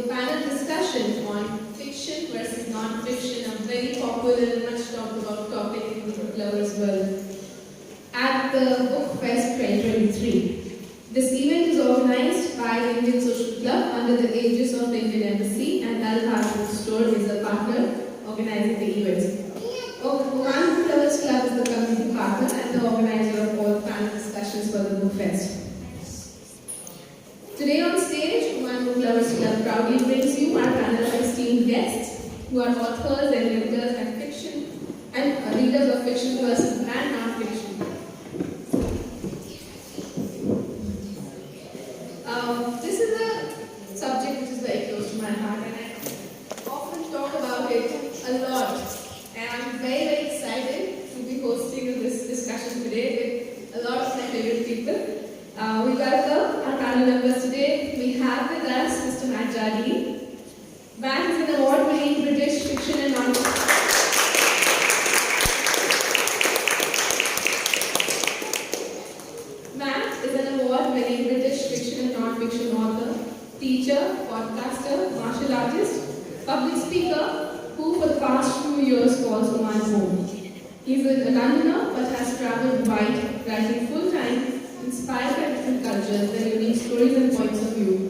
panel discussion on fiction versus non-fiction, a very popular and much talked about topic in the book lovers world, at the Book Fest 2023. This event is organized by the Indian Social Club under the aegis of the Indian Embassy, and Al-Bharat Bookstore is a partner organizing the event. Oman Book Lovers Club is the community partner and the organizer of all panel discussions for the Book Fest. Today on stage, Oman Book Lovers Club proudly brings you our panel of esteemed guests who are authors and editors and fiction and readers of fiction versus and non-fiction. This is a subject which is very close to my heart, and I often talk about it a lot. And I'm very, very excited to be hosting this discussion today with a lot of my favorite people. We welcome our panel members today. We have with us Mr. Matt Jardine. Matt is an award-winning British fiction and non-fiction. Matt is an award-winning British fiction and non-fiction author, teacher, podcaster, martial artist, public speaker, who for the past few years calls Oman home. He is a Londoner but has travelled wide, writing full-time, inspired by different cultures, their unique stories and points of view.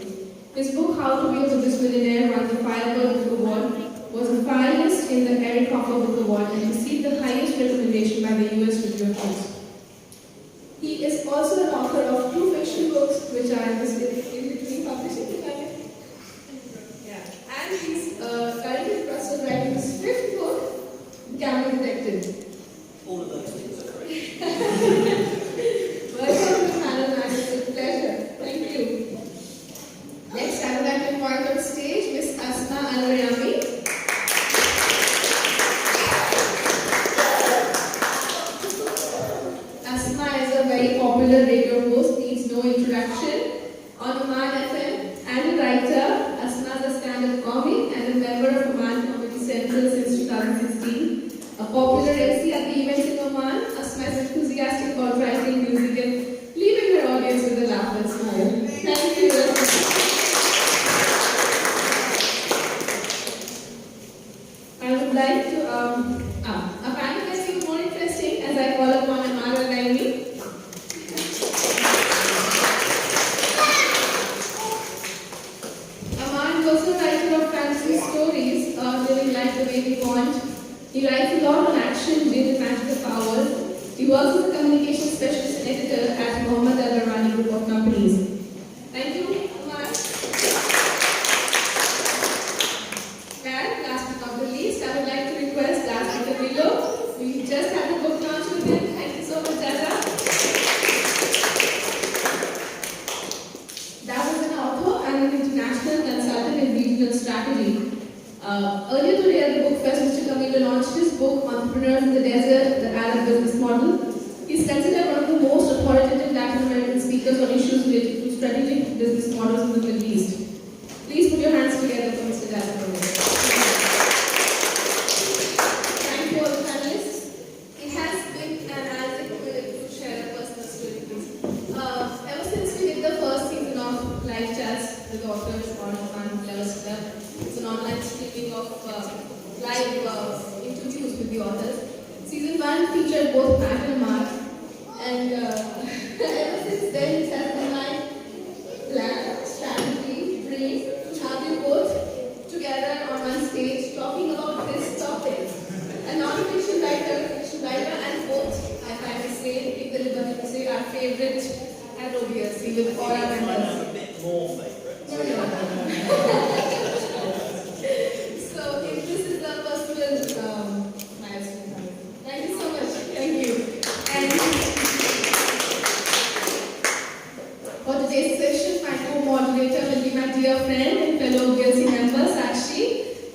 His book, How to Be a Buddhist Millionaire, won the Firebird Book Award, was a finalist in the Eric Hoffer Book Award, and received the highest recommendation by the US Review of Books. He is also an author of 2 fiction books, which are in between publishing. And he's currently in the process of writing his 5th book, Camel Detective. All of those things are great. Welcome to the panel, Matt. It's a pleasure. Thank you. Next, I would like to invite on stage Miss Asma Al-Rayami. Asma is a very popular radio host, needs no introduction, on Oman FM, and a writer. Asma is a stand-up comic and a member of Oman Comedy Central since 2016. A popular MC at the events in Oman, Asma is enthusiastic about writing music and leaving her audience with a laugh and smile. Thank you, Asma. I would like to, a panel that's even more interesting as I call upon Amar Al-Naimi. Amar is also a writer of fantasy stories, living life the way we want. He writes a lot on action, wit, and magical powers. He works as a communication specialist and editor at Mohammed Al-Arwani Group of Companies. Thank you, Amar. And last but not the least, I would like to request Daz Milo. We just had a book launch with him. Thank you so much, Daz. Daz is an author and an international consultant in regional strategy. Earlier today at the Book Fest, Mr. Camilo launched his book, Entrepreneurs in the Desert, the Arab Business Model. He is considered one of the most authoritative Latin American speakers on issues related to strategic business models in the Middle East. Please put your hands together for Mr. Daz. Thank you all the panelists. It has been an Isaac to share a personal story, please. Ever since we did the first season of Live Chats with authors on Oman Lovers Club, it's an online streaming of live interviews with the authors. Season 1 featured both Matt and Mark, and ever since then it has been my plan, strategy, dream to have you both together on one stage talking about this topic. A non-fiction writer, fiction writer, and both, I finally say, take the liberty to say, our favorite at OBSC with all our members. A bit more favourite. So this is the personal milestone. Thank you so much. Thank you. And for today's session, my co-moderator will be my dear friend and fellow OBSC member,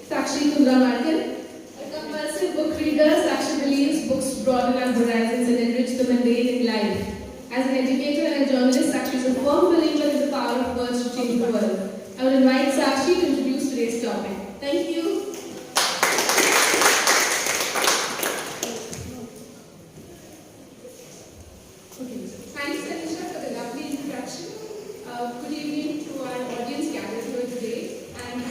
Sakshi Kundra Martin. A compulsive book reader, Sakshi believes books broaden our horizons and enrich the mundane in life. As an educator and a journalist, Sakshi is a firm believer in the power of words to change the world. I would invite Sakshi to introduce today's topic. Thank you. Okay. Thanks, Tanisha, for the lovely introduction. Good evening to our audience gathered here today. And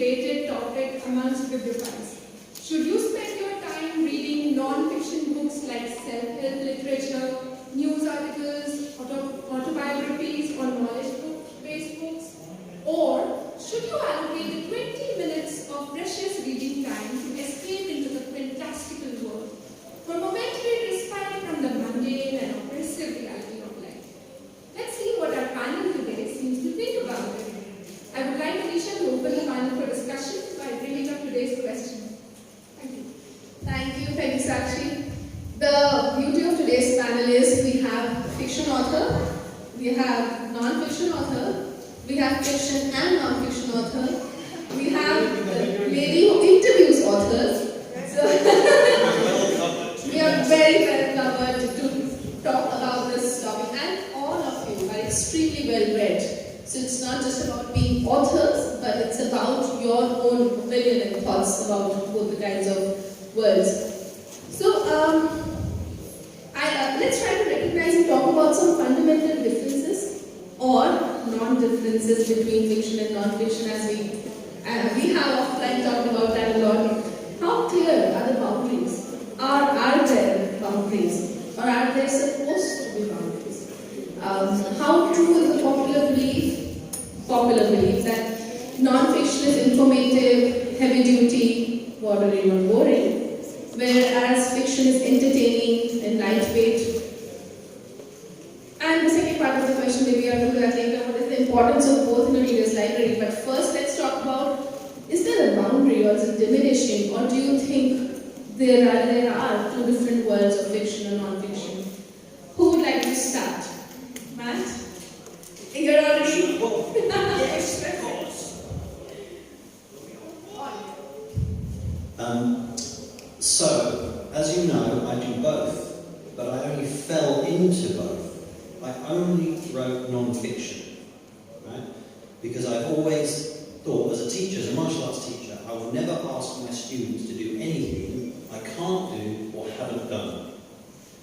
debated topic amongst bibliophiles. Should you spend your time reading non-fiction books like self-help literature, news articles, autobiographies, or knowledge-based books? Or should you allocate 20 minutes of precious reading time to escape into the fantastical world for momentary respite from the mundane and oppressive reality of life? Let's see what our panel today seems to think about it. I would like Alicia to open the panel for discussion by bringing up today's question. Thank you. Thank you, Sakshi. The beauty of today's panel is we have fiction author, we have non-fiction author, we have fiction and non-fiction author, we have the lady who interviews authors. So we are very well covered to talk about this topic, and all of you are extremely well read. So it's not just about being authors, but it's about your own million and thoughts about both the kinds of words. So let's try to recognize and talk about some fundamental differences or non-differences between fiction and non-fiction, as we have offline talked about that a lot. How clear are the boundaries? Are there boundaries? Or are there supposed to be boundaries? How true is the popular belief that non-fiction is informative, heavy-duty, bordering on boring, whereas fiction is entertaining and lightweight? And the second part of the question, maybe I'll do that later, what is the importance of both in a reader's library? But first, let's talk about, is there a boundary or is it diminishing, or do you think there are two different worlds of fiction and non-fiction? Who would like to start? Matt? You're already... Yes, of course. So, as you know, I do both, but I only fell into both. I only wrote non-fiction, right? Because I've always thought, as a teacher, as a martial arts teacher, I will never ask my students to do anything I can't do or haven't done.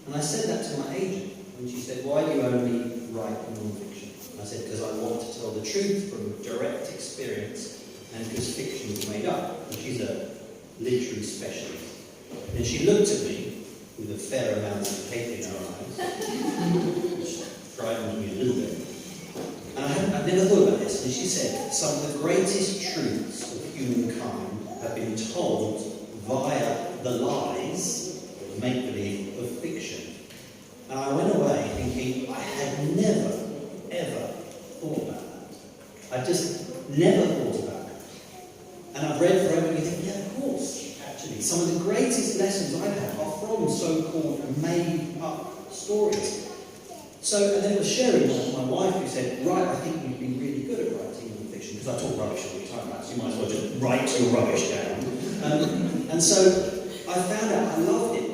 And I said that to my agent, and she said, why do you only write non-fiction? I said, because I want to tell the truth from direct experience and because fiction is made up. And she's a literary specialist. And she looked at me with a fair amount of hate in her eyes, which frightened me a little bit. And I'd never thought about this. And she said, some of the greatest truths of humankind have been told via the lies, or make-believe, of fiction. And I went away thinking I had never, ever thought about that. I just never thought about that. And I've read forever and you think, yeah, of course, actually. Some of the greatest lessons I've had are from so-called made-up stories. So, and then it was Sherry, my wife, who said, right, I think you've been really good at writing non-fiction, because I talk rubbish all the time, right? So you might as well just write your rubbish down. And so I found out I loved it.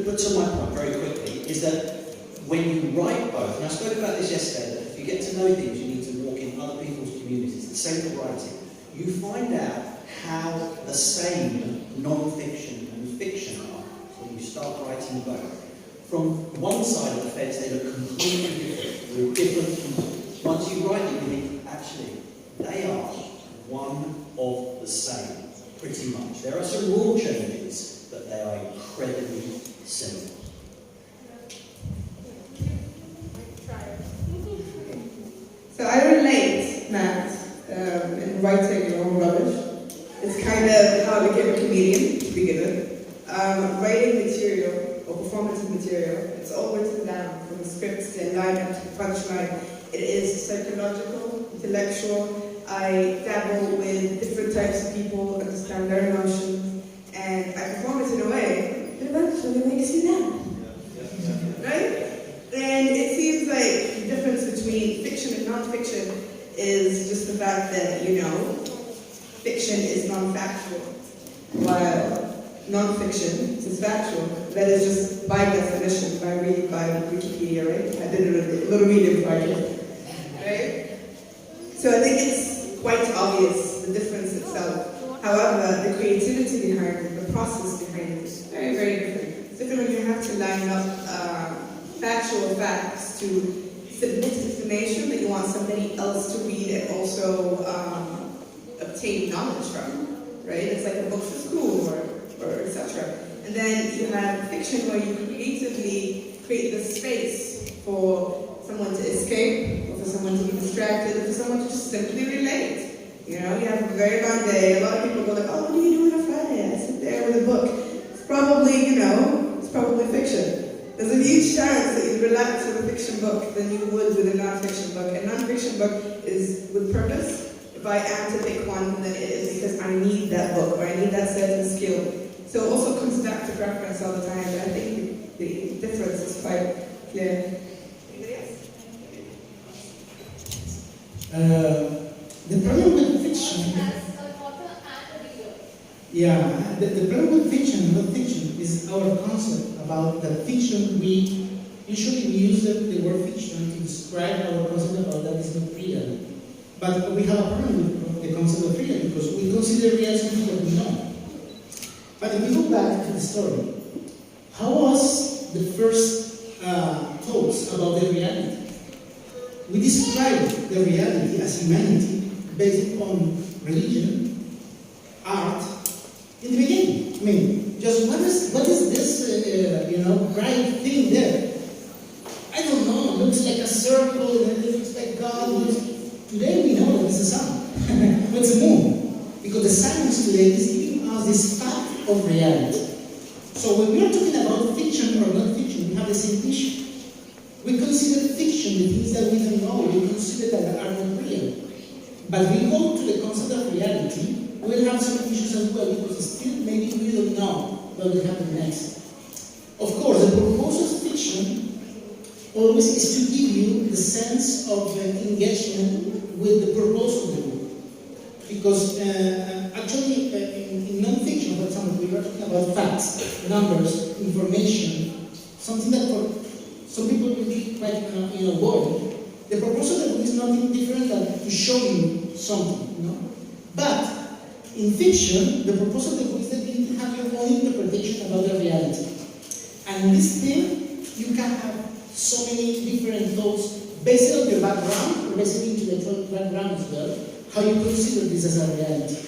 But to my point, very quickly, is that when you write both, and I spoke about this yesterday, that if you get to know things, you need to walk in other people's communities. The same with writing. You find out how the same non-fiction and fiction are when you start writing both. From one side of the fence, they look completely different. They're different. Once you write them, you think, actually, they are one of the same, pretty much. There are some rule changes, but they are incredibly similar. So I relate, Matt, in writing your own rubbish. It's kind of how I became a comedian to begin with. Writing material or performance material, it's all written down from the scripts to line up to the punchline. It is psychological, intellectual. I dabble with different types of people, understand their emotions, and I perform it in a way that eventually makes you mad. Right? And it seems like the difference between fiction and non-fiction is just the fact that, fiction is non-factual, while non-fiction is factual. That is just by definition, by reading by Wikipedia, right? I did a little reading project, right? So I think it's quite obvious, the difference itself. However, the creativity behind it, the process behind it is very, very different. It's different when you have to line up factual facts to submit information that you want somebody else to read and also obtain knowledge from, right? It's like a book for school or etc. And then you have fiction where you creatively create the space for someone to escape, or for someone to be distracted, or for someone to just simply relate. You know, you have a very long day. A lot of people go like, oh, what do you do on a Friday? I sit there with a book. It's probably, it's probably fiction. There's a huge chance that you relax with a fiction book than you would with a non-fiction book. A non-fiction book is with purpose. If I am to pick one, then it is because I need that book or I need that certain skill. So it also comes back to preference all the time, but I think the difference is quite clear. Anybody else? The problem with fiction, As an author and a reader. the problem with fiction and non-fiction is our concept about that fiction. We usually use the word fiction to describe our concept about that is not real. But we have a problem with the concept of real because we consider real something that we know. But if we go back to the story, how was the first thoughts about the reality? We describe the reality as humanity based on religion, art, in the beginning. I mean, just what is this, bright thing there? I don't know, it looks like a circle, and it looks like God. Today we know that it's the sun. It's the moon. Because the science today is giving us this fact of reality. So when we are talking about fiction or non-fiction, we have the same issue. We consider fiction the things that we don't know, we consider that are not real. But we go to the concept of reality, we'll have some issues as well, because still maybe we don't know what will happen next. Of course, the purpose of fiction always is to give you the sense of engagement with the purpose of the book. Because actually, in non-fiction, for example, we are talking about facts, numbers, information, something that for some people will be quite boring. The purpose of the book is nothing different than to show you something, But in fiction, the purpose of the book is that you have your own interpretation about the reality. And in this thing, you can have so many different thoughts based on your background, or based into the background as well, how you consider this as a reality.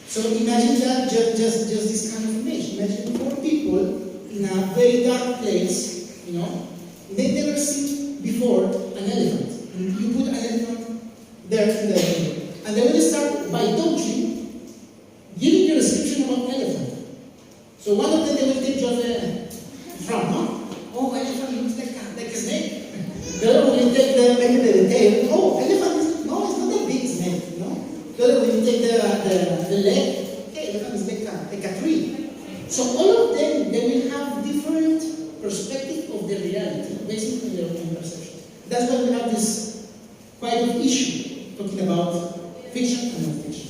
So imagine that just this kind of image. Imagine 4 people in a very dark place, They've never seen before an elephant. You put an elephant there in the and they will start by touching, giving you a description about elephant. So one of them they will take just the front, Oh, elephant looks like a snake. The other one will take the tail. Oh, elephant it's not a big snake, The other one will take the leg. Okay, elephant is like a tree. So all of them, they will have different perspective of the reality based on their own perception. That's why we have this quite an issue talking about fiction and non-fiction.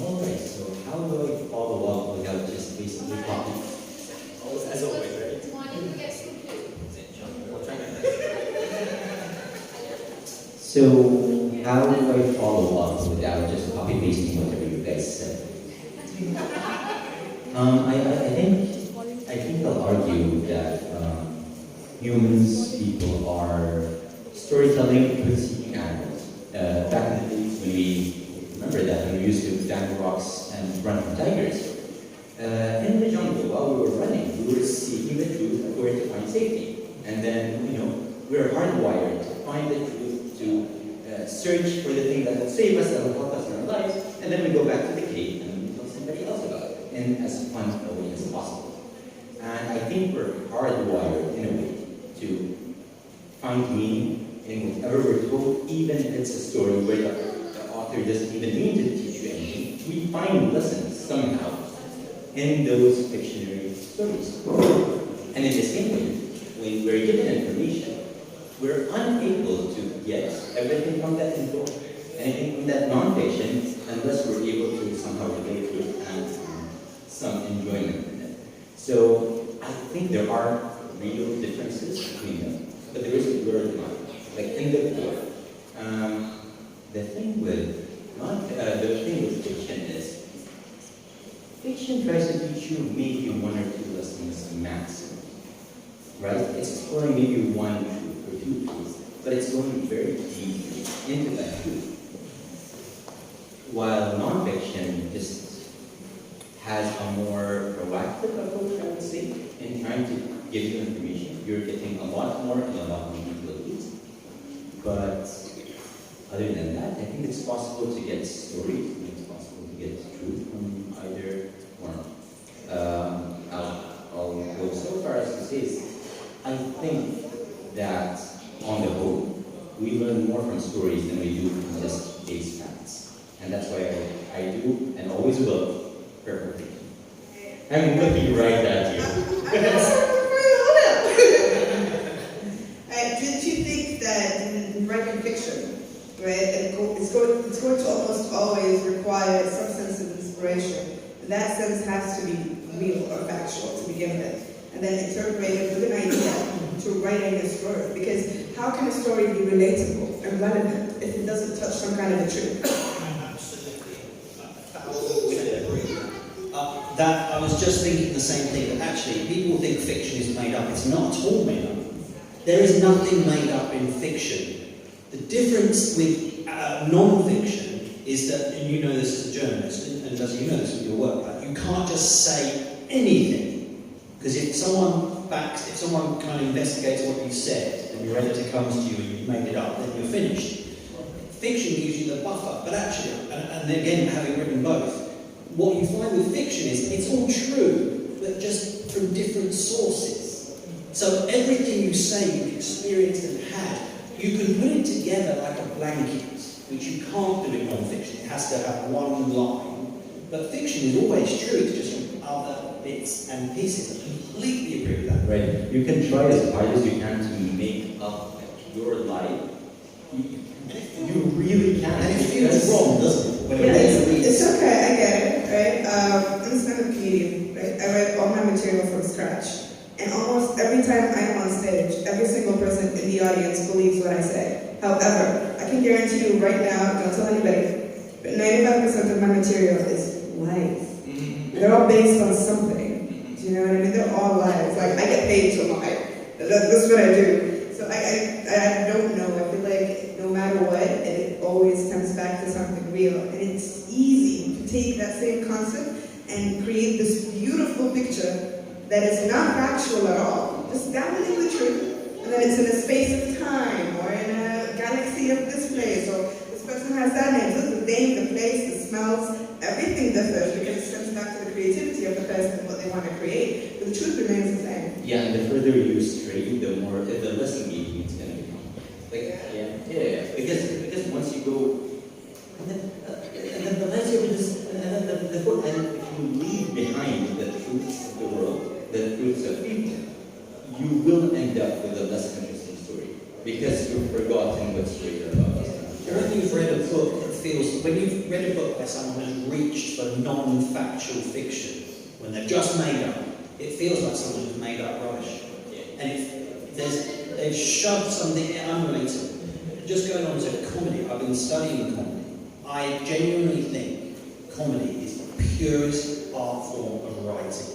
Alright, so how do I follow up without just basically copying? As always, right? Morning gets to play. We'll try So, how do I follow up without just copy pasting whatever you guys said? I think I'll argue that humans, people are storytelling truth-seeking animals. Back in the days when we remember that when we used to climb rocks and run from tigers. In the jungle, while we were running, we were seeking the truth of where to find safety. And then, we are hardwired to find the truth, to search for the thing that will save us, that will help us in our lives, and then we go back to the cave and we tell somebody else about it, in as fun a way as possible. And I think we're hardwired, in a way, to find meaning in whatever we're told, even if it's a story where the author doesn't even mean to teach you anything. We find lessons somehow in those fictionary stories. And in the same way, when we're given information, we're unable to get everything from that info, anything from that non-fiction, unless we're able to somehow relate to it and some enjoyment in it. So I think there are real differences between them, but there is a blurred line. Like in the book, the thing with fiction is, fiction tries to teach you maybe 1 or 2 lessons maximum. right? It's exploring maybe one truth or two truths, but it's going very deeply into that truth. While nonfiction just has a more proactive approach, I would say, in trying to give you information. You're getting a lot more and a lot more details. But other than that, I think it's possible to get stories, and it's possible to get truth from either one. I'll go so far as to say is, I think that on the whole, we learn more from stories than we do from just base facts. And that's why I do and always will prefer fiction. I'm looking right at you. Did you think that in writing fiction, right, it's going to almost always require some sense of inspiration? And that sense has to be real or factual to begin with, and then interpreted with an idea to writing a story. Because how can a story be relatable and relevant if it doesn't touch some kind of a truth? That I was just thinking the same thing, that actually people think fiction is made up. It's not at all made up. There is nothing made up in fiction. The difference with non-fiction is that, and you know this as a journalist, and as you know this with your work, like, you can't just say anything. Because if someone kind of investigates what you said, and your editor comes to you and you've made it up, then you're finished. Fiction gives you the buffer, but actually, and again, having written both, what you find with fiction is it's all true, but just from different sources. So everything you say you've experienced and had, you can put it together like a blanket, which you can't do in non-fiction. It has to have one line. But fiction is always true, it's just from other bits and pieces. I completely agree with that. Right. You can try as hard as you can to make up your life. You really can. And it feels wrong, doesn't it? When Yeah, it reads. it's okay, I get it, right? I'm a stand-up comedian, right? I write all my material from scratch. And almost every time I'm on stage, every single person in the audience believes what I say. However, I can guarantee you right now, don't tell anybody, but 95% of my material is lies. They're all based on something. Do you know what I mean? They're all lies. Like, I get paid to lie. That's what I do. So I don't know. I feel like no matter what, it always comes back to something real. And it's easy to take that same concept and create this beautiful picture that is not factual at all. Just dabbling the truth. And then it's in a space of time, or in a galaxy of this place, or this person has that name. So the name, the place, the smells, everything differs because it stems back to the creativity of the person and what they want to create. But the truth remains the same. Yeah, and the further you stray, the less engaging it's going to become. Like, yeah. Because once you go, and then the less you just, and if you leave behind the truths of the world, the truths of people, you will end up with a less interesting story because you've forgotten what story you're about. When you've read a book, it feels, when you've read a book by someone who's reached for non-factual fiction, when they've just made up, it feels like someone who's made up rubbish. And they've shoved something unrelated. Just going on to comedy, I've been studying comedy. I genuinely think comedy is the purest art form of writing.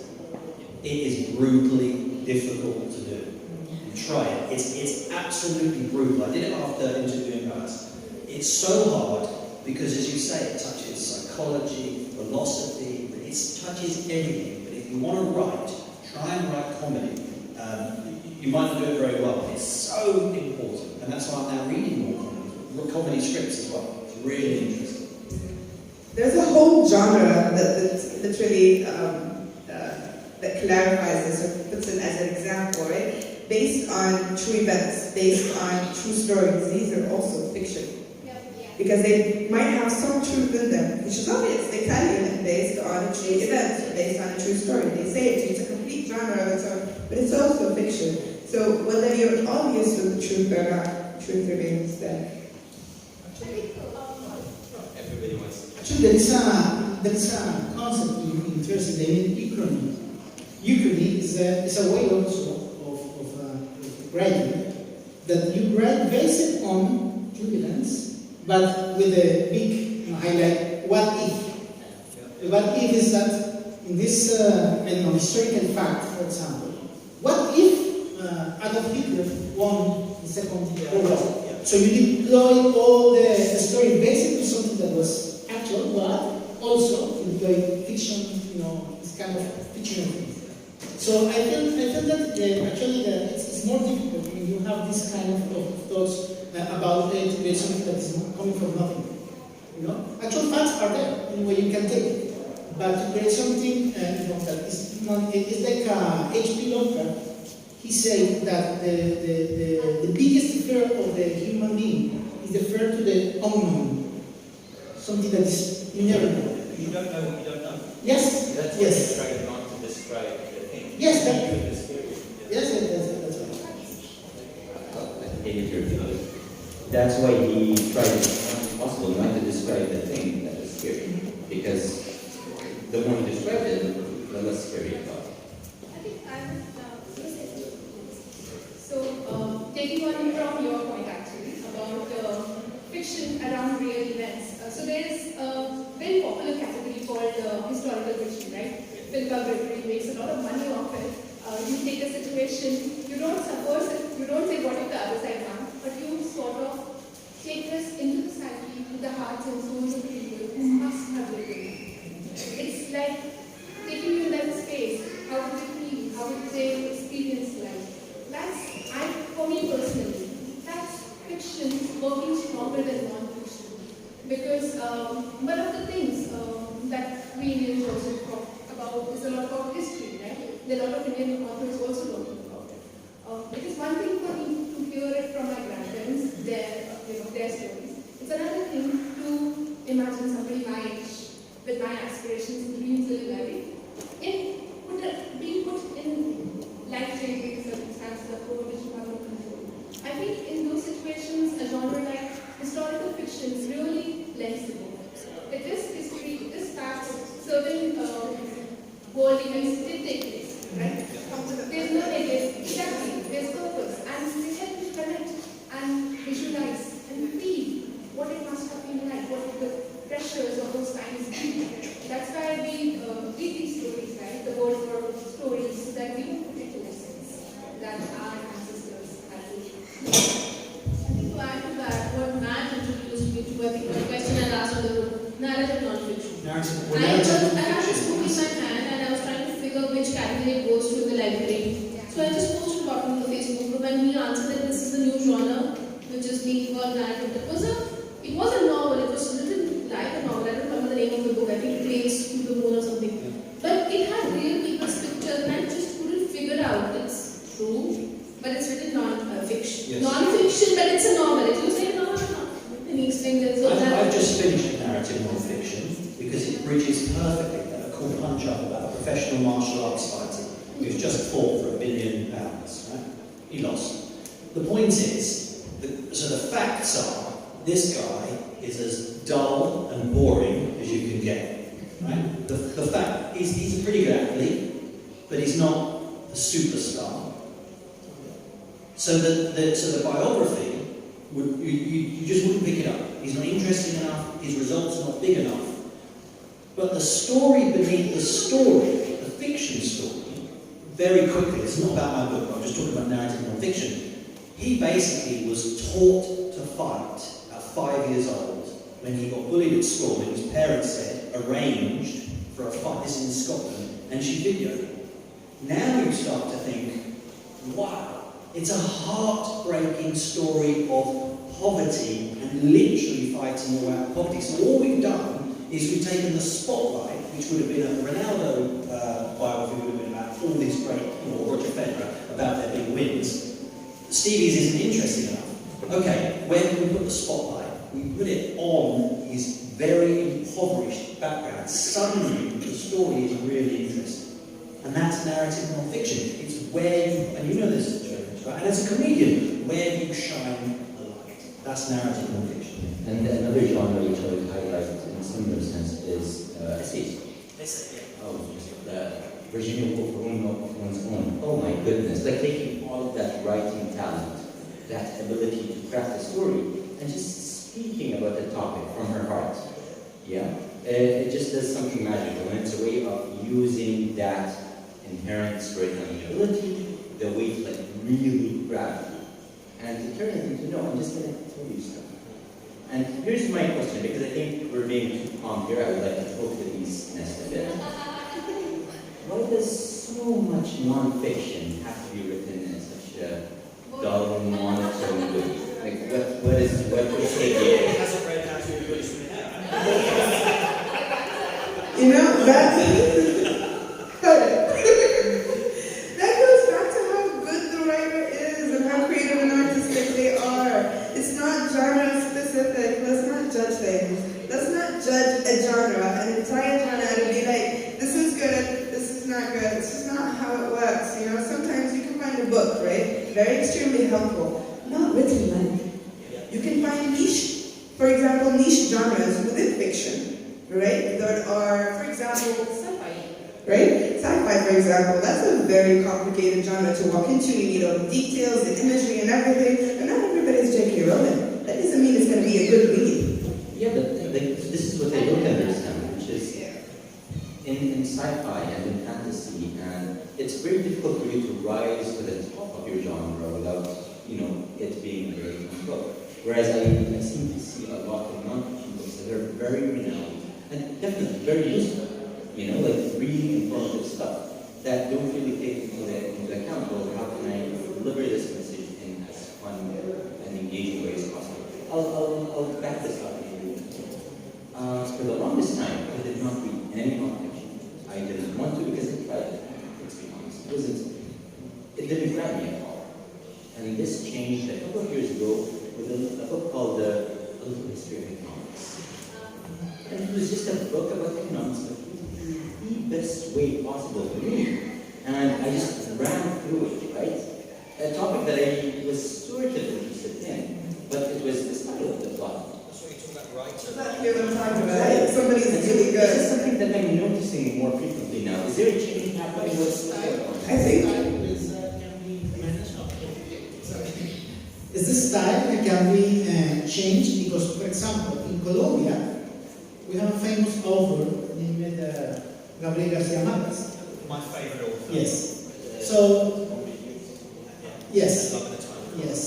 It is brutally difficult to do. You try it. It's absolutely brutal. I did it after interviewing us. It's so hard because, as you say, it touches psychology, philosophy, it touches everything. But if you want to write, try and write comedy. You might not do it very well, but it's so important. And that's why I'm now reading more comedy scripts as well. It's really interesting. There's a whole genre that literally that clarifies this or puts it as an example, right? Based on true events, based on true stories. These are also fiction. Because they might have some truth in them, which is obvious. They tell you that based on a true event, or based on a true story. They say it to you. It's a complete genre of its own, but it's also fiction. So whether you're obvious with the truth or not, truth remains there. Everybody wants. Actually, there is a concept in Thursday, they mean uchrony. Uchrony is a way also of writing, that you write based on true events, but with a big highlight, what if? What if is that in this historical fact, for example, what if Adolf Hitler won the Second World War. So you deploy all the story basically something that was actual, but also you deploy fiction, this kind of fictional things. So I feel that it's more difficult when you have this kind of thoughts about it to create something that is coming from nothing. Actual facts are there in a way you can take it, but to create something that is not. It's like H.P. Lovecraft. He said that the biggest fear of the human being is the fear to the unknown, something that is you never know. You don't know what you don't know. Yes. That's Yes. what you're trying not to describe the thing. Yes. Yes. That's right. That's why he tried as much as possible not to describe the thing that was scary, because the more he described it, the less scary it got. I think I would taking on from your point actually about fiction around real events. So there's a very popular category called historical fiction, right? Phil Gregory makes a lot of money off it. You take a situation, you don't suppose it, you don't say what if the other side won, but you sort of take this into the psyche, to the hearts and souls of people who must have lived it. It's like taking you in that space. How would they feel? How would they experience life? For me personally, that's fiction working stronger than non-fiction. Because one of the things that we Indians also talk about is a lot about history, right? There are a lot of Indian authors also talking about it. It is one thing for me to hear it from my grandparents, their stories. It's another thing to imagine somebody my age, with my aspirations and dreams in life, being put in life-changing circumstances over which you have no control. I think in those situations, a genre like historical fiction really lends the book. It is history, it is facts, certain world events did take place, right? There's no negative, exactly, there's purpose, and they help you connect and visualize and feel what it must have been like, what the pressures of those times be. That's why we read these stories, right? The word for stories, so that we don't forget the lessons that our ancestors had to leave. I think to add to that, what Matt introduced me to, I think the question I asked on the room, narrative non-fiction. I had this book in my hand and I was trying to figure which category it goes to in the library. So I just posted about it on the Facebook group and he answered that this is a new genre which is being called narrative. It was a novel, it was written like a novel. I don't remember the name of the book, I think Trace to the Moon or something. But it had real people's pictures and I just couldn't figure out it's true, but it's written non-fiction. Yes. Non-fiction, but it's a novel. It looks like a novel. Can you explain that? I've just finished narrative non-fiction because it bridges perfectly a cool punch-up about a professional martial arts fighter who's just fought for £1 billion, right? He lost. The point is, so the facts are, this guy is as dull and boring as you can get, right? The fact is he's a pretty good athlete, but he's not a superstar. So the biography, you just wouldn't pick it up. He's not interesting enough, his results are not big enough. But the story beneath the story, the fiction story, very quickly, it's not about my book, I'm just talking about narrative non-fiction. He basically was taught to fight at 5 years old when he got bullied at school and his parents said, arranged for a fight, this is in Scotland, and she videoed it. Now you start to think, wow, it's a heartbreaking story of poverty and literally fighting your way out of poverty. So all we've done is we've taken the spotlight, which would have been a Ronaldo biography, would have been about all these great, Roger Federer, about their big wins. Stevie's isn't interesting enough. Okay, where can we put the spotlight? We put it on his very impoverished background. Suddenly, the story is really interesting. And that's narrative non-fiction. It's where you, and you know this, right? And as a comedian, where you shine the light. That's narrative non-fiction. And another genre which I would highlight in a similar sense is essays. Virginia Woolf, Room of One's Own. Oh my goodness, like taking all of that writing talent, that ability to craft a story, and just speaking about the topic from her heart. Yeah, it just does something magical, and it's a way of using that inherent storytelling ability the way to like really grab you. And to turn it into, no, I'm just going to tell you stuff. And here's my question, because I think we're being too calm here. I would like to poke the bee's nest a bit. Why does so much non-fiction have to be written in such a dull, monotone way? Like, what is taking it? hasn't read how to really swim it out. You know, that goes back to how good the writer is and how creative and artistic they are. It's not genre specific. Let's not judge things. Let's not judge a genre, an entire genre, and be like, this is good, this is not good. It's just not how it works. You know, sometimes you can find a book, right? Very extremely helpful. Not written like. You can find niche, for example, niche genres within fiction, right? There are, for example, sci-fi, right? Sci-fi, for example, that's a very complicated genre to walk into. You need all the details, the imagery, and everything. And not everybody's J.K. Rowling. That doesn't mean it's going to be a good read. Yeah, but like, this is what I don't understand, which is in sci-fi and in fantasy, and it's very difficult for you to rise to the top of your genre without, you know, it being very controlled. Whereas I seem to see a lot of non-fiction books that are very renowned and definitely very useful, you know, like really informative stuff that don't really take into account, well, how can I deliver this message in as fun and engaging way as possible. I'll back this up. For the longest time, I did not read any non-fiction. I didn't want to because it tried it, let's be honest. It didn't grab me at all. And this changed a couple of years ago with a book called A Little History of Economics. And it was just a book about economics, but the best way possible to read. And I just ran through it, right? A topic that I was sort of interested in, but it was the style of the plot. That's what you're talking about, right? That's what I'm talking about. Somebody's really This is good. something that I'm noticing more frequently now. Is there a change happening? What's going on? I think. Is the style that can be changed? Because, for example, in Colombia, we have a famous author named Gabriel Garcia Marquez. My favourite author. Yes. So, yes. Yes.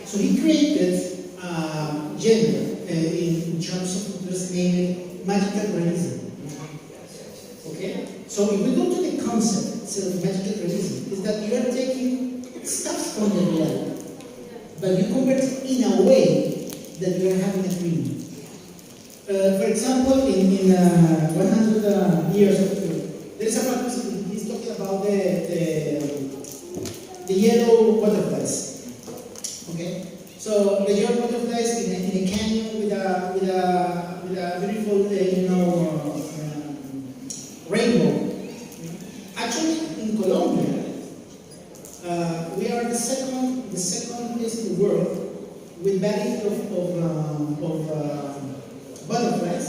So he created genre in terms of just named magical realism. Okay? So if we go to the concept itself of magical realism, is that you are taking stuff from the reality, but you convert it in a way that you are having a dream. For example, in 100 years of there is a fantasy, he's talking about the yellow butterflies. Okay? So the yellow butterflies in a canyon with a beautiful, rainbow. Actually, in Colombia, we are the second place in the world with variety of butterflies,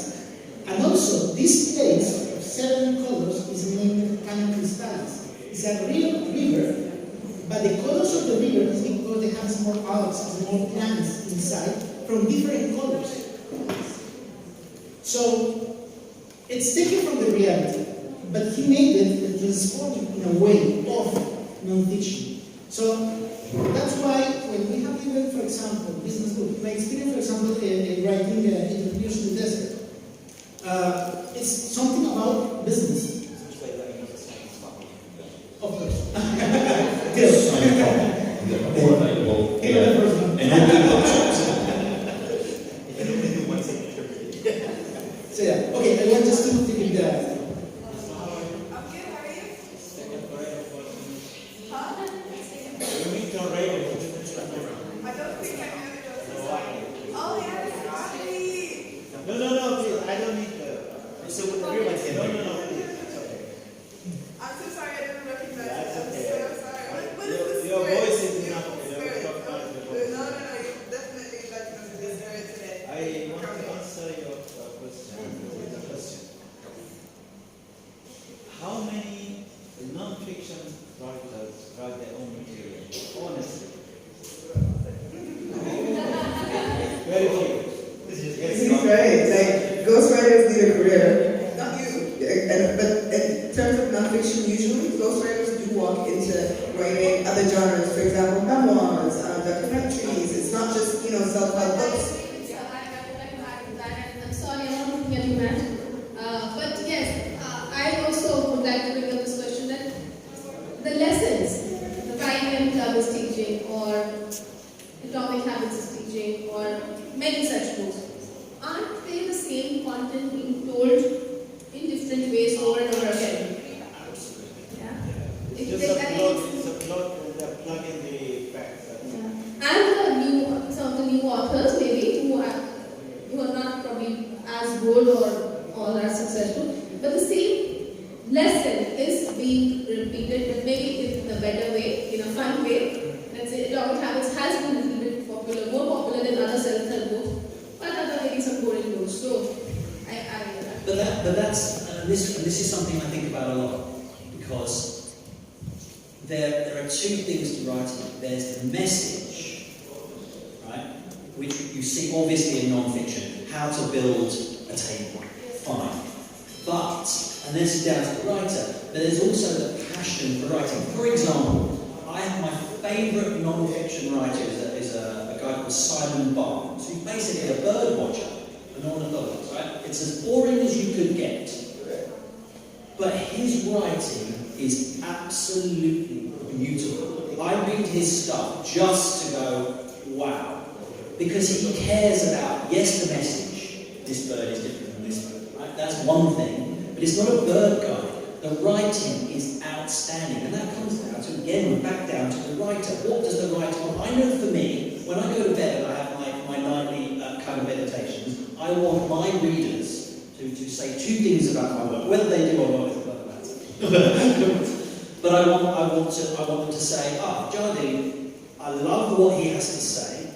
and also this place of 7 colors is named Caño Cristales. It's a real river, but the colors of the river is because they have small algae, small plants inside from different colors. So it's taken from the reality, but he made it and transformed it in a way of non-fiction. So that's why when we have even, for example, business book, my experience, for example, in writing Interviews in the Desert, it's something about business. Of course. More available. So yeah, okay, I want just to take that. No, please, I don't need the. So you're my kid. No. I'm so sorry I didn't recognize That's it. okay. I'm so sorry. What is this Your spirit? voice is Beautiful enough. spirit. No. other genres. For example, memoirs, documentaries. It's not just, self-help books. I would like to add to that. I'm sorry, I'm not looking at you, Matt. But yes, I also would like to bring up this question that the lessons, the 5am Club is teaching, or Atomic Habits is teaching, or many such books, aren't they the same content being told in different ways over and over again? Yeah. It's a plug in the facts. And some of the new authors maybe who are not probably as good or as successful, but the same lesson is being repeated, but maybe in a better way, in a fun way. Let's say Atomic Habits has been a little bit popular, more popular than other self-help books, but other maybe some boring books. So But that's this is something I think about a lot, because there are two things to writing. There's the message, right, which you see obviously in non-fiction, how to build a table, fine. But, and this is down to the writer, but there's also the passion for writing. For example, I have my favourite non-fiction writer is a guy called Simon Barnes, who's basically a bird watcher, an ornithologist, right? It's as boring as you could get. But his writing is absolutely beautiful. I read his stuff just to go, wow. Because he cares about, yes, the message, this bird is different from this bird, right? That's one thing, but it's not a bird guide. The writing is outstanding, and that comes down to, again, back down to the writer. What does the writer want? I know for me, when I go to bed and I have my nightly kind of meditations, I want my readers to say two things about my work. Whether they do or not, it doesn't matter. But I want them to say, Jardine, I love what he has to say,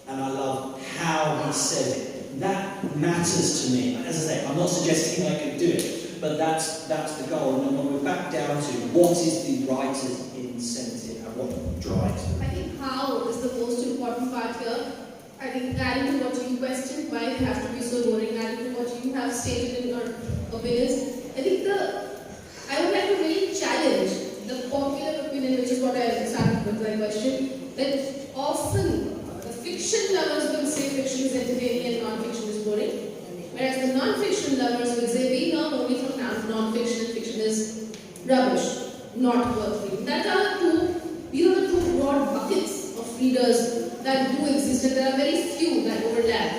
and I love how he says it. That matters to me. As I say, I'm not suggesting I can do it, but that's the goal. And when we're back down to what is the writer's incentive and what drives them. I think how is the most important part here. I think adding to what you questioned, why it has to be so boring, adding to what you have stated in your opinions, I think I would like to really challenge the popular opinion, which is what I started with my question, that often the fiction lovers will say fiction is entertaining and non-fiction is boring, whereas the non-fiction lovers will say we know only from non-fiction and fiction is rubbish, not worth reading. These are the two broad buckets of readers that do exist, and there are very few that overlap.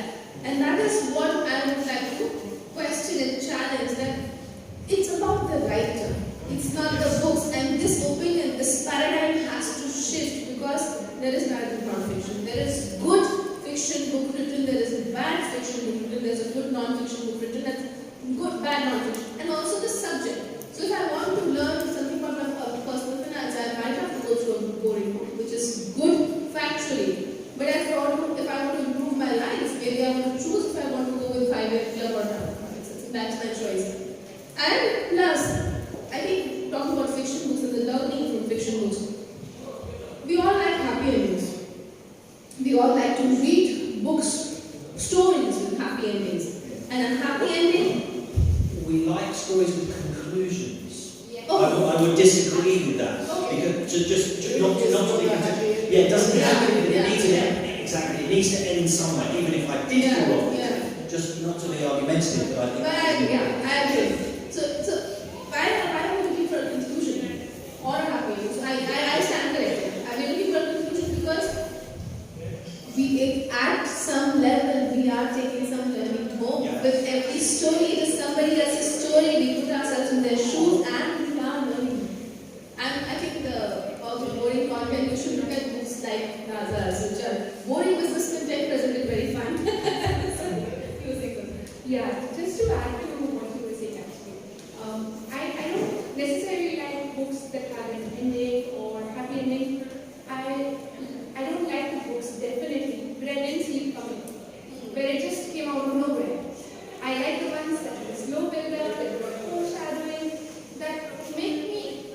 And that is what I would like to question and challenge, that it's about the writer, it's not the books. And this opinion, this paradigm has to shift, because there is neither non-fiction. There is good fiction book written, there is bad fiction book written, there is a good non-fiction book written, and good, bad non-fiction. And also the subject. So if I want to learn something about my personal finance, I might have to go through a boring book, which is good factually. But if I want to improve my life, maybe I want to choose if I want to go with 5am Club or not. That's my choice. And plus, I think talking about fiction books and the learning from fiction books, we all like happy endings. We all like to read books, stories with happy endings. And a happy ending, We like stories with conclusions. yeah. I would disagree with that. Because just not to be it doesn't have to, it needs to end. Exactly, it needs to end somewhere, even if I did go wrong. Just not to be argumentative, but I think. I agree. So why are we looking for a conclusion or a happy ending? So I stand corrected. Are we looking for a conclusion because at some level we are taking some learning home. Yeah. With every story, it is somebody else's story. We put ourselves in their shoes and we are learning. And I think about the boring content, you should look at books like Raza's, which are boring business content, presented very fun. Yeah, just to add to what you were saying actually, I don't necessarily like books that have an ending or happy ending. I don't like the books definitely where I didn't see it coming, where it just came out of nowhere. I like the ones that have a slow build up, that got foreshadowing, that put me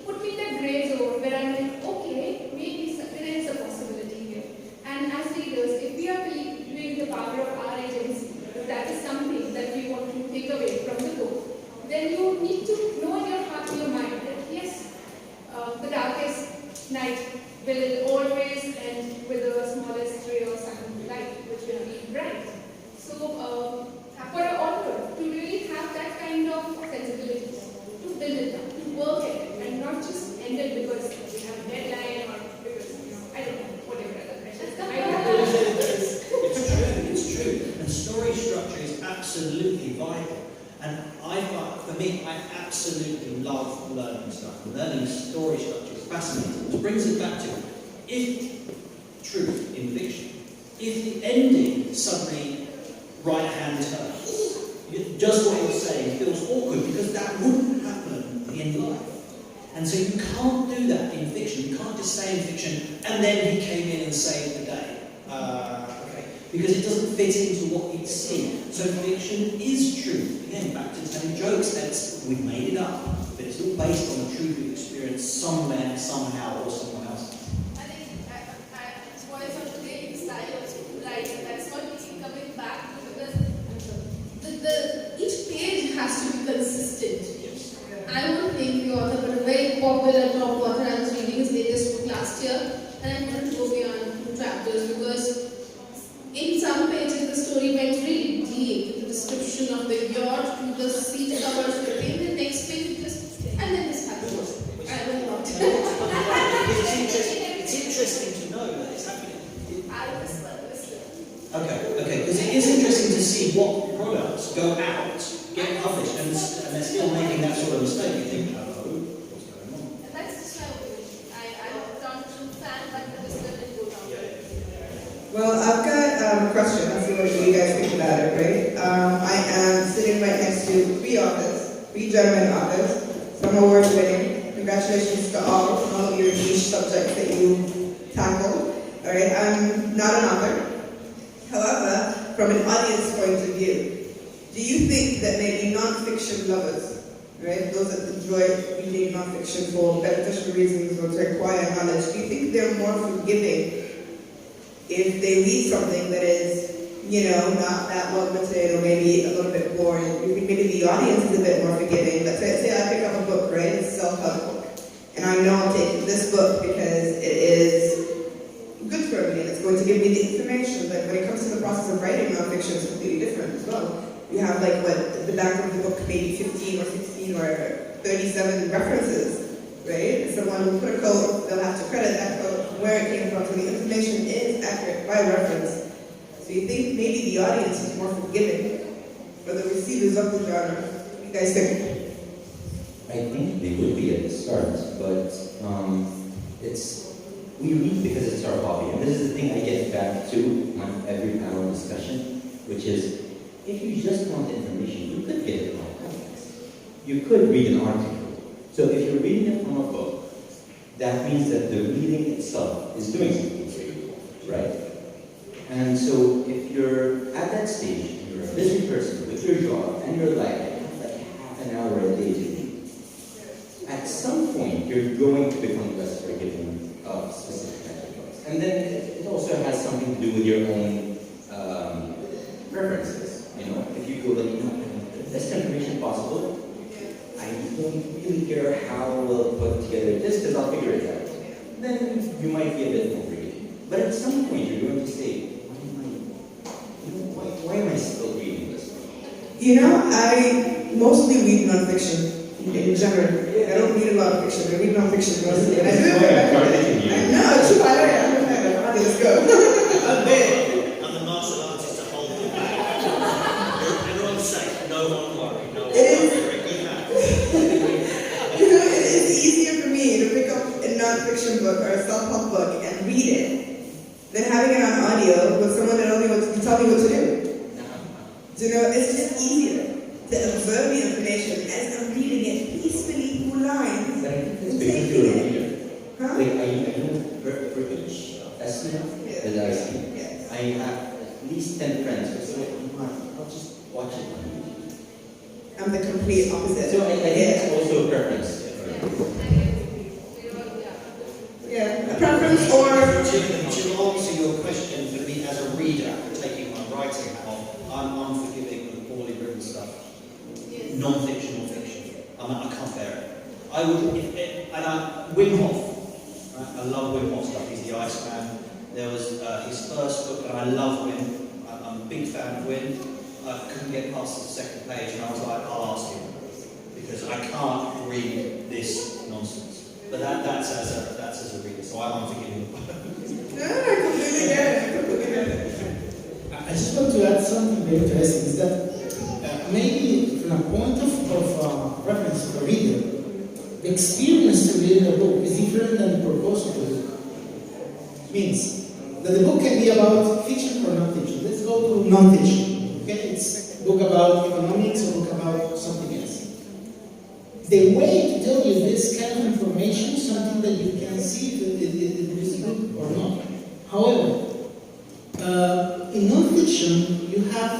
in that gray zone where I'm like, okay, maybe there is a possibility here. And as readers, if we are believing the power of our agency, that is something that we want to take away from the absolutely love learning stuff. Learning story structure is fascinating, which brings us back to, if truth in fiction, if the ending suddenly right-hand turns, just what you're saying feels awkward because that wouldn't happen in life. And so you can't do that in fiction. You can't just say in fiction, and then he came in and saved the day. Because it doesn't fit into what you've seen. So fiction is truth. Again, back to telling jokes, we've made it up. But it's all based on the truth we've experienced somewhere, somehow, or someone else. I think what is on today is style of writing. That's what we keep coming back to, because each page has to be consistent. Yes. I won't name the author, but a very popular top author I was reading his latest book last year, and I couldn't go beyond 2 chapters because in some pages the story went really deep, the description of the yacht, to the seat covers, in the next page and then this happened. I don't know. It's interesting to know that it's happening. I was Okay, because it is interesting to see what products go out, get published, and they're still making that sort of mistake. You think, oh, what's going on? And that's just my opinion. I'm not a true fan, but the whisper didn't go down. Well, I've got a question. Let's see what you guys think about it, right? I am sitting right next to 3 authors, 3 German authors, some award winning. Congratulations to all of your niche subjects that you tackled. All right, I'm not an author. However, from an audience point of view, do you think that maybe non-fiction lovers, right, those that enjoy reading non-fiction for beneficial reasons or to acquire knowledge, do you think they're more forgiving if they read something that is, not that well written or maybe a little bit boring? You think maybe the audience is a bit more forgiving? Let's say I pick up a book, right? It's a self-help book. And I know I'm taking this book because it is good for me and it's going to give me the information. But when it comes to the process of writing nonfiction, it's completely different as well. You have the back of the book, maybe 15 or 16 or 37 references, right? And someone will put a quote, they'll have to credit that quote, where it came from, so the information is accurate by reference. So you think maybe the audience is more forgiving for the receivers of the genre? What do you guys think? I think they would be at the start, but we read because it's our hobby. And this is the thing I get back to on every panel discussion, which is, if you just want information, you could get it from context. You could read an article. So if you're reading it from a book, that means that the reading itself is doing something for you, right? And so if you're at that stage, you're a busy person with your job and your life, you have like half an hour a day to read. At some point, you're going to become less forgiving of specific kinds of books. And then it also has something to do with your own preferences. If you go the best information possible, I don't really care how we'll put together this because I'll figure it out. Then you might be a bit more forgiving. But at some point, you're going to say, why am I still reading this? I mostly read nonfiction in general. I don't read a lot of fiction. I read nonfiction mostly. And I do it. I know, true. I know. Let's go. I'm the martial artist to hold you back. Everyone's safe. No one worry. No one worry. Very good man. It is easier for me to pick up a nonfiction book or a self-help book and read it than having it on audio with someone that only wants to tell me what to do. It's just easier to absorb the information as I'm reading it peacefully through lines. But I think that's and because taking you're a it. reader. Huh? I know for each estimate that I see, Yes. I have at least 10 friends who say, I'll just watch it on YouTube. I'm the complete opposite. So I think it's also a preference. Yeah, a preference or... To answer your question, for me as a reader, taking my writing hat off, I'm unforgiving of the poorly written stuff. Non-fiction or fiction. I can't bear it. I would, Wim Hof. Right? I love Wim Hof stuff. He's the Iceman. There was his first book, and I love Wim. I'm a big fan of Wim. I couldn't get past the second page, and I was like, I'll ask him. Because I can't read this nonsense. But that's as a reader, so I'm unforgiving. No, I completely get it. I just want to add something very interesting, is that maybe from a point of reference for reader, the experience to read a book is different than the purpose of the book. Means that the book can be about fiction or non-fiction. Let's go to non-fiction. Okay, it's a book about economics or a book about something else. The way to tell you this kind of information is something that you can see if it is good or not. However, in non-fiction, you have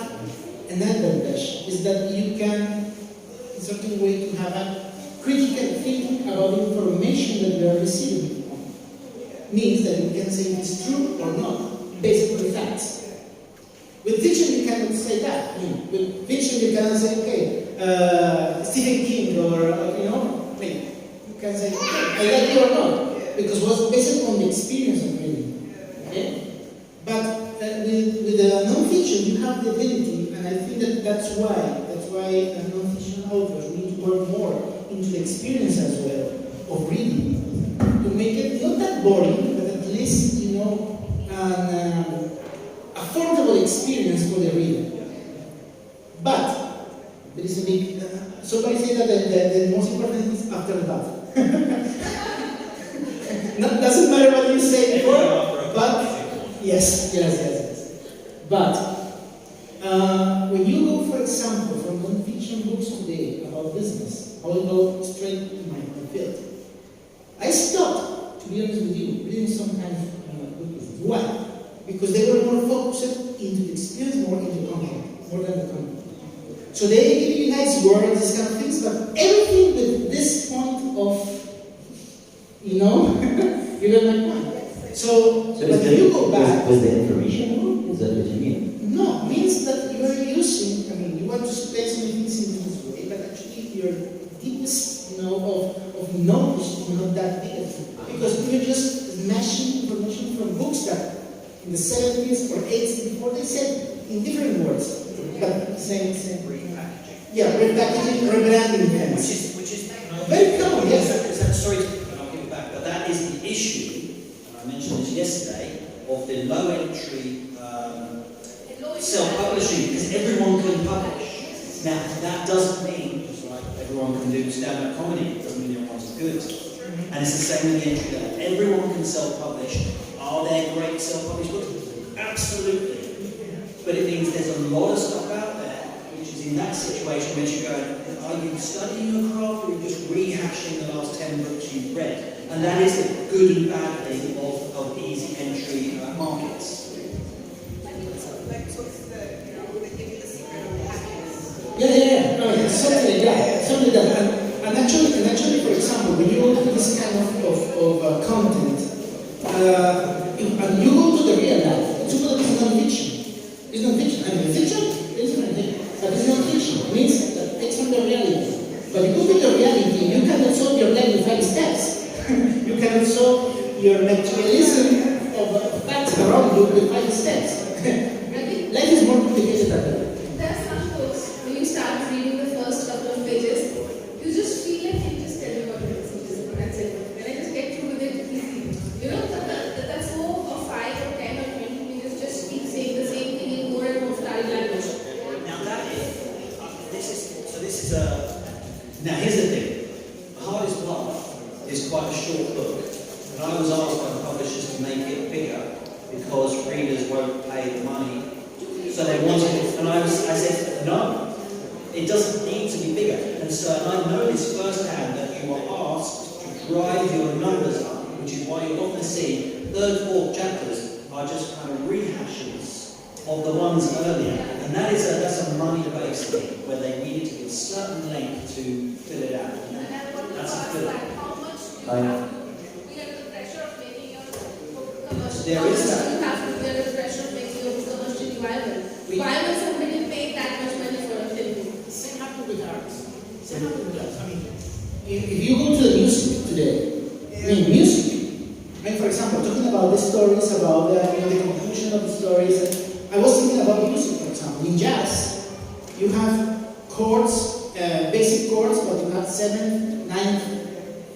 an advantage, is that you can, in a certain way, to have a critical thinking about the information that you are receiving. Means that you can say if it's true or not, based on the facts. With fiction, you cannot say that. With fiction, you cannot say, okay, Stephen King or, you can say, I like it or not, because it was based on the experience of reading. Okay? But with non-fiction, you have the ability, and I think that that's why non-fiction authors need to work more into the experience as well of reading, to make it not that boring, but at least, an affordable experience for the reader. But there is a big. Somebody said that the most important thing is after the battle. Doesn't matter what you say before, but yes. But when you go, for example, from non-fiction books today about business, I will go straight to my field. I stopped, to be honest with you, reading some kind of book business. Why? Because they were more focused into the experience, more into content, more than the content. So they give you nice words, these kind of things, but everything with this point of, you get my point. So but if you go back... Was the information wrong? Is that what you mean? No, it means that you are using, you want to explain so many things in this way, but actually your deepest, of knowledge is not that big. Because you're just smashing information from books that in the 70s or 80s before they said in different words, but same. Repackaging. Yeah, repackaging, rebranding things. Which is very common, yes. Sorry, I'll give it back, but that is the issue, and I mentioned this yesterday, of the low entry self-publishing, because everyone can publish. Now, that doesn't mean, just like everyone can do stand-up comedy, it doesn't mean everyone's good. And it's the same with the entry level. Everyone can self-publish. Are there great self-published books? Absolutely. But it means there's a lot of stuff out there, which is in that situation where you go, are you studying your craft or are you just rehashing the last 10 books you've read? And that is the good and bad thing of easy entry markets. Yeah. No, something like that. And actually, for example, when you go to this kind of content, and you go to the real life, it's non-fiction. It's non-fiction. I mean, fiction is different thing, but it's non-fiction. It means that it's from the reality. But if you go to the reality, you cannot solve your life in 5 steps. You cannot solve your materialism of facts around you with 5 steps. Life is more complicated than that. There are some books, when you start reading the first couple of pages, you just feel like you just tell me what it is. That's it. When I just get through with it easily. That's more of 5 or 10 or 20 pages, just keep saying the same thing in more and more style language. Now now here's the thing. The Hardest Path is quite a short book. And I was asked by the publishers to make it bigger because readers won't pay the money. So they wanted it, and I said, no, it doesn't need to be bigger. And so I know this firsthand that you are asked to drive your numbers up, which is why you often see 3rd, 4th chapters are just kind of rehashes of the ones earlier. And that's a money-based thing, where they needed to give a certain length to fill it out. That's a fill. How much do you have to be under the pressure of making your book commercial? There is that. You have to be under the pressure of making your book commercially viable. Why would somebody pay that much money for a film? Same happened with art. I mean, if you go to the music today, music. For example, talking about the stories, about the conclusion of the stories. I was thinking about music, for example. In jazz, you have chords, basic chords, but you have 7, 9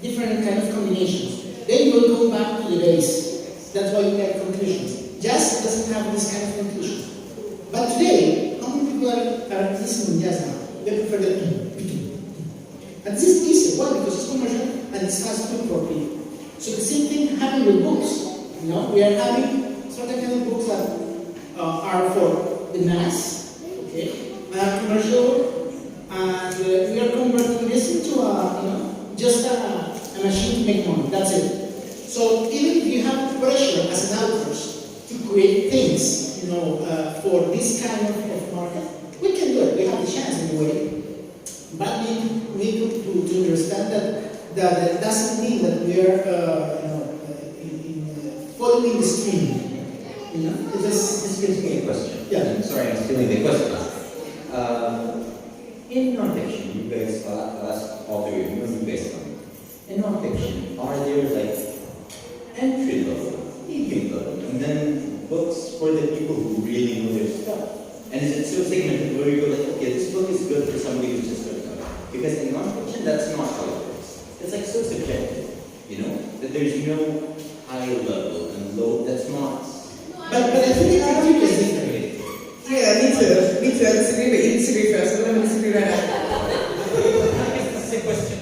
different kind of combinations. Then you will go back to the bass. That's why you get conclusions. Jazz doesn't have this kind of conclusion. But today, how many people are listening to jazz now? They prefer the and this is easy. movies. Why? Because it's commercial and it's fast food for people. So the same thing happened with books. We are having certain kind of books that are for the mass, okay, commercial, and we are converting this into just a machine to make money. That's it. So even if you have pressure as an author to create things, for this kind of market, we can do it. We have the chance in a way, but we need to understand that it doesn't mean that we are following the stream. This gives me a question. Yeah. I'm sorry, I'm stealing the question. In nonfiction, you guys, all three of you guys know. In nonfiction, are there like entry level, medium level, and then books for the people who really know their stuff? And is it so segmented where you go like, okay, this book is good for somebody who's just starting out? Because in nonfiction, that's not how it works. It's like so subjective, that there's no high level and low. That's not. But I think the criteria is different. Yeah, me too. Me too. I disagree, but you disagree first. So let me disagree right now. That's the question.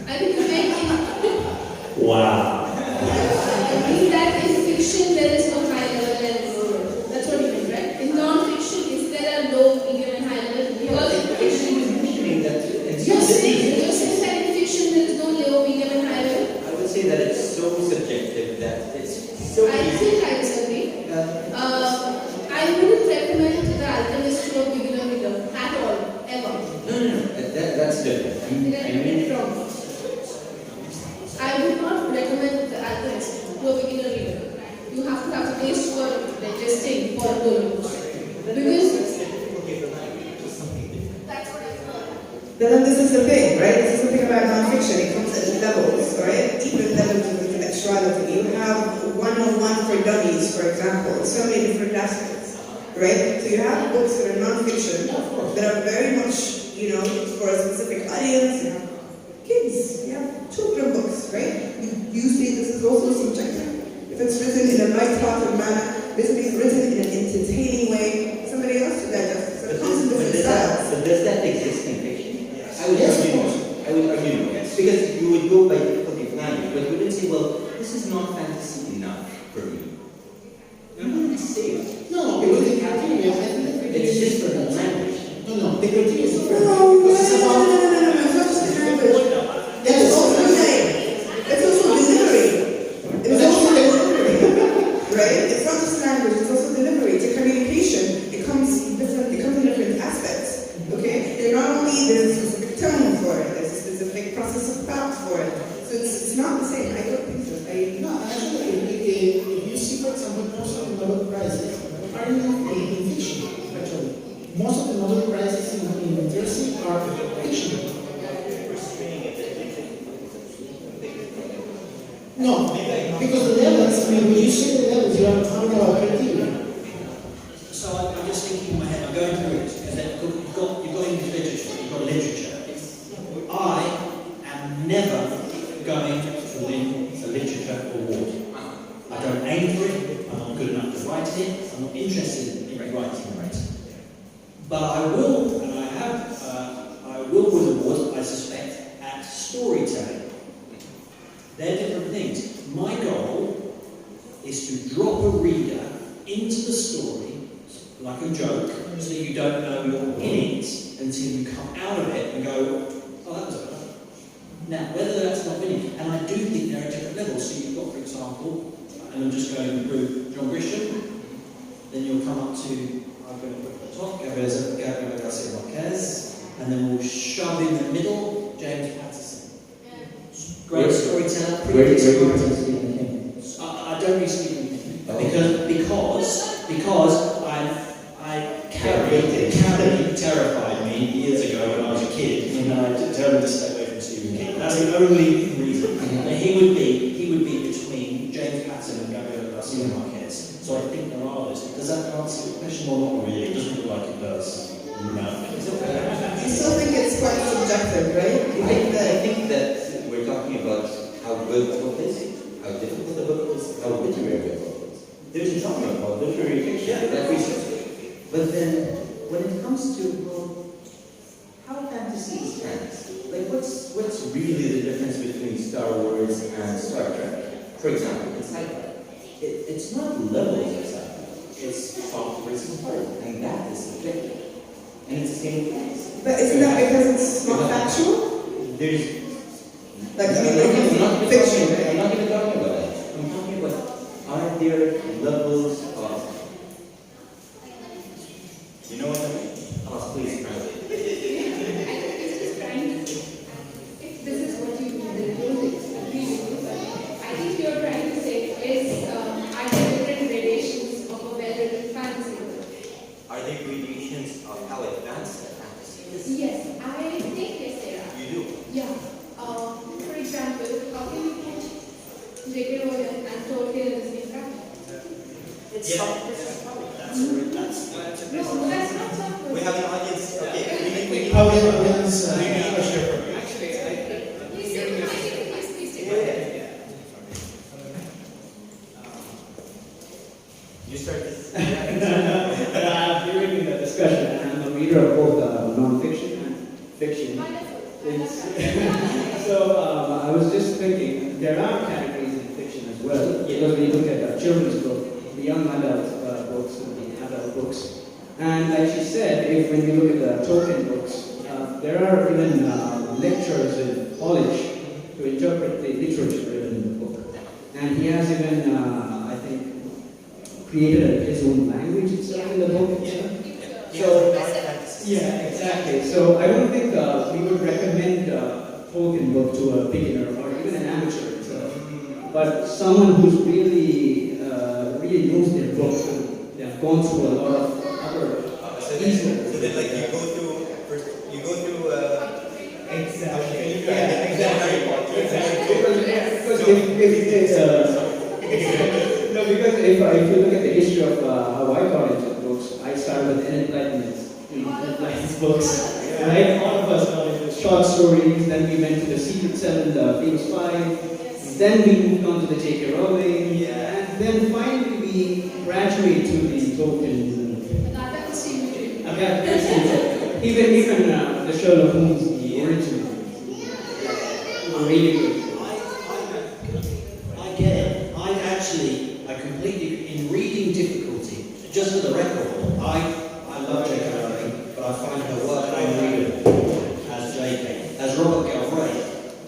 I think you make Wow. I mean that in fiction there is no high level and low level. That's what you mean, right? In non-fiction, is there a low, medium, and high level? Because in fiction, you're saying that in fiction there is no low, medium, and high level? I would say that it's so subjective that it's so I easy. think I disagree. I wouldn't recommend The Alchemist to a beginner reader at all, ever. No. That's different. Did I get it wrong? I would not recommend The Alchemist to a beginner reader. You have to have a taste for digesting for the because that's what I thought. Then this is the thing, right? This is the thing about nonfiction. It comes at levels, right? Different levels of intellectuality. You have 101 for dummies, for example. So many different aspects, right? So you have books that are nonfiction that are very much, for a specific audience. You have kids. You have children books, right? You see, this is also subjective. If it's written in a light-hearted manner, this is written in an entertaining way. Somebody else to digest it. So it comes in different styles. But does that exist in fiction? I would Yes, argue of course. no. I would argue no. Because you would go by difficulty of language, but you wouldn't say, well, this is not fantasy enough for me. You wouldn't say it. No, because the criteria, I think the criteria It's is just different. the language. No, the criteria is different. No, Because it's about. it's not just the language. Yes, It's also design. It's also delivery. It's also delivery. Right? It's not just language, it's also delivery. It's a communication. It comes in different aspects. Okay? And not only there's a specific tone for it, there's a specific process of thought for it. So it's not the same. I don't think so. No, actually, if you see, for example, most of the Nobel Prizes are in fiction, actually. Most of the Nobel Prizes in literacy are fiction. No, because the levels, when you say the levels, you are talking about criteria. So I'm just thinking in my head, I'm going through it, because you've got English literature, you've got literature. I am never going to win a literature award. I don't aim for it, I'm not good enough to write it, I'm not interested in writing it. But I will, and I will win awards, I suspect, at storytelling. They're different things. My goal is to drop a reader into the story like a joke, so you don't know you're in it until you come out of it and go, oh, that was good. Now, whether that's not winning, and I do think there are different levels. So you've got, for example, and I'm just going through John Grisham, then you'll come up to, I'm going to put at the top, Gabriel Garcia Marquez, and then we'll shove in the middle, James Patterson. Great storyteller, Where pretty do you storyteller. see Stephen King? I don't read Stephen King Oh. because I carried terrified me years ago when I was a kid, and I determined to stay away from Stephen King. That's the only reason. And he would be between James Patterson and Gabriel Garcia Marquez. So I think there are others. Does that answer the question or not really? It doesn't look like it does. No. I still think it's quite subjective, right? I think that we're talking about how good a book is, how difficult a book is, how literary a book is. There's a genre called literary fiction that research. But then, when it comes to, well, how fantasy fantasy is fantasy. Like, what's really the difference between Star Wars and Star Trek? For example, in sci-fi, it's not levels of sci-fi. It's soft versus hard, and that is subjective. And it's the same with fantasy. But isn't that because it's not factual? There's Like, I mean, I'm not like even fiction. I'm not even talking about that. I'm talking about, are there levels of, you know what I mean? Oh, please, translate. I think it's just trying to, if this is what you do, then don't agree with you, but I think you're trying to say is, are there different gradations of a well-written fantasy world? Are there gradations of how advanced that fantasy is? Yes, I think yes there are. You do. Yeah. For example, how can you put J.K. Rowling and Tolkien in the same bracket? It's soft versus hard. That's No, that's not something. we have an audience. Okay, we need Audience, Actually, I Please take the mic, please take the mic. You start this. During the discussion, I'm a reader of both non-fiction and fiction. Wonderful. So I was just thinking, there are categories in fiction as well. Because we look at children's book, the young adult books, and the adult books. And like she said, if when we look at the Tolkien books, there are even lectures in college to interpret the literature written in the book. And he has even, I think, created his own language itself in the book itself. So, yeah, exactly. So I don't think we would recommend a Tolkien book to a beginner or even an amateur itself. But someone who's really, really knows their book, and they have gone through a lot of other So then, like, you go through. Exactly. Yeah, exactly. Because if you look at the history of how I got into books, I started with Enlightenment books, right? All of us got into short stories, then we went to the Secret Seven, the Famous Five, then we moved on to the J.K. Rowling, and then finally we graduate to the Tolkien's. Agatha Christie. Agatha Christie. Even the Sherlock Holmes, the original. Really good. I get it. I completely, in reading difficulty, just for the record, I love J.K. Rowling, but I find her work unreadable as J.K. As Robert Galbraith,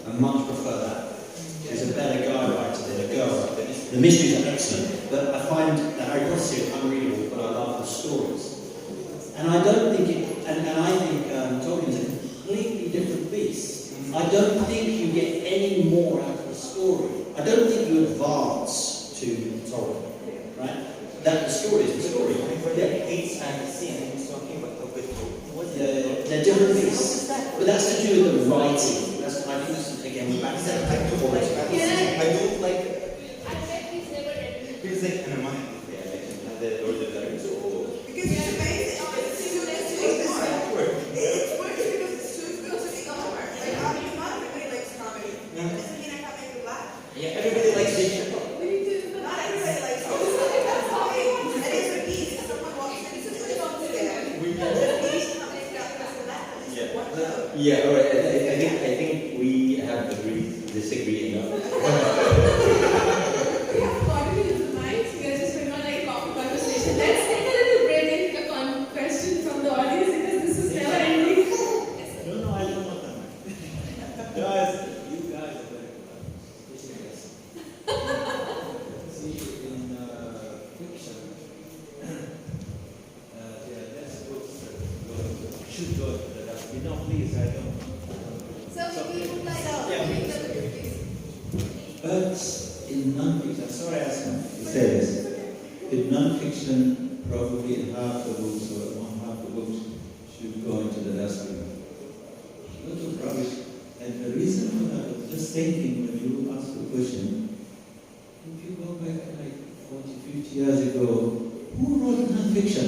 I much prefer that. He's a better guy writer than a girl writer. The mysteries are excellent, but I find the Harry Potter series unreadable, but I love the stories. And I don't think it, and I think Tolkien's a completely different beast. I don't think you get any more out of the story. I don't think you advance to Tolkien, right? That the story is the story. That hates fantasy, and he's talking about how good. They're different beasts. But that's to do with the writing. That's, I think this is, again, we're back to that back to quality. I don't like. I bet he's never read it. He's like, and I'm like, the Lord of the Rings. Because it's amazing. It's worse because it's too philosophical humor. Like, not everybody likes comedy. Doesn't mean I can't make you laugh. Yeah, everybody likes it. Not everybody likes comedy. That's fine. And it's a piece. Someone walks in, it's a good song together. Yeah, all right. I think we have agreed, disagree enough. We have gotten into the minds. We are just going on like a coffee conversation. Let's take a little break and take a question from the audience because this is never ending. No, I don't want that. Guys, you guys are very good. See, in fiction, there are less books that should go to the dustbin. No, please, I don't. So we would like to take the break, please. But in non-fiction, sorry, I asked It says, in non-fiction, probably half the books or one half the books should go into the dustbin. A lot of rubbish. And the reason for that, I was just thinking when you asked the question, if you go back like 40, 50 years ago, who wrote non-fiction?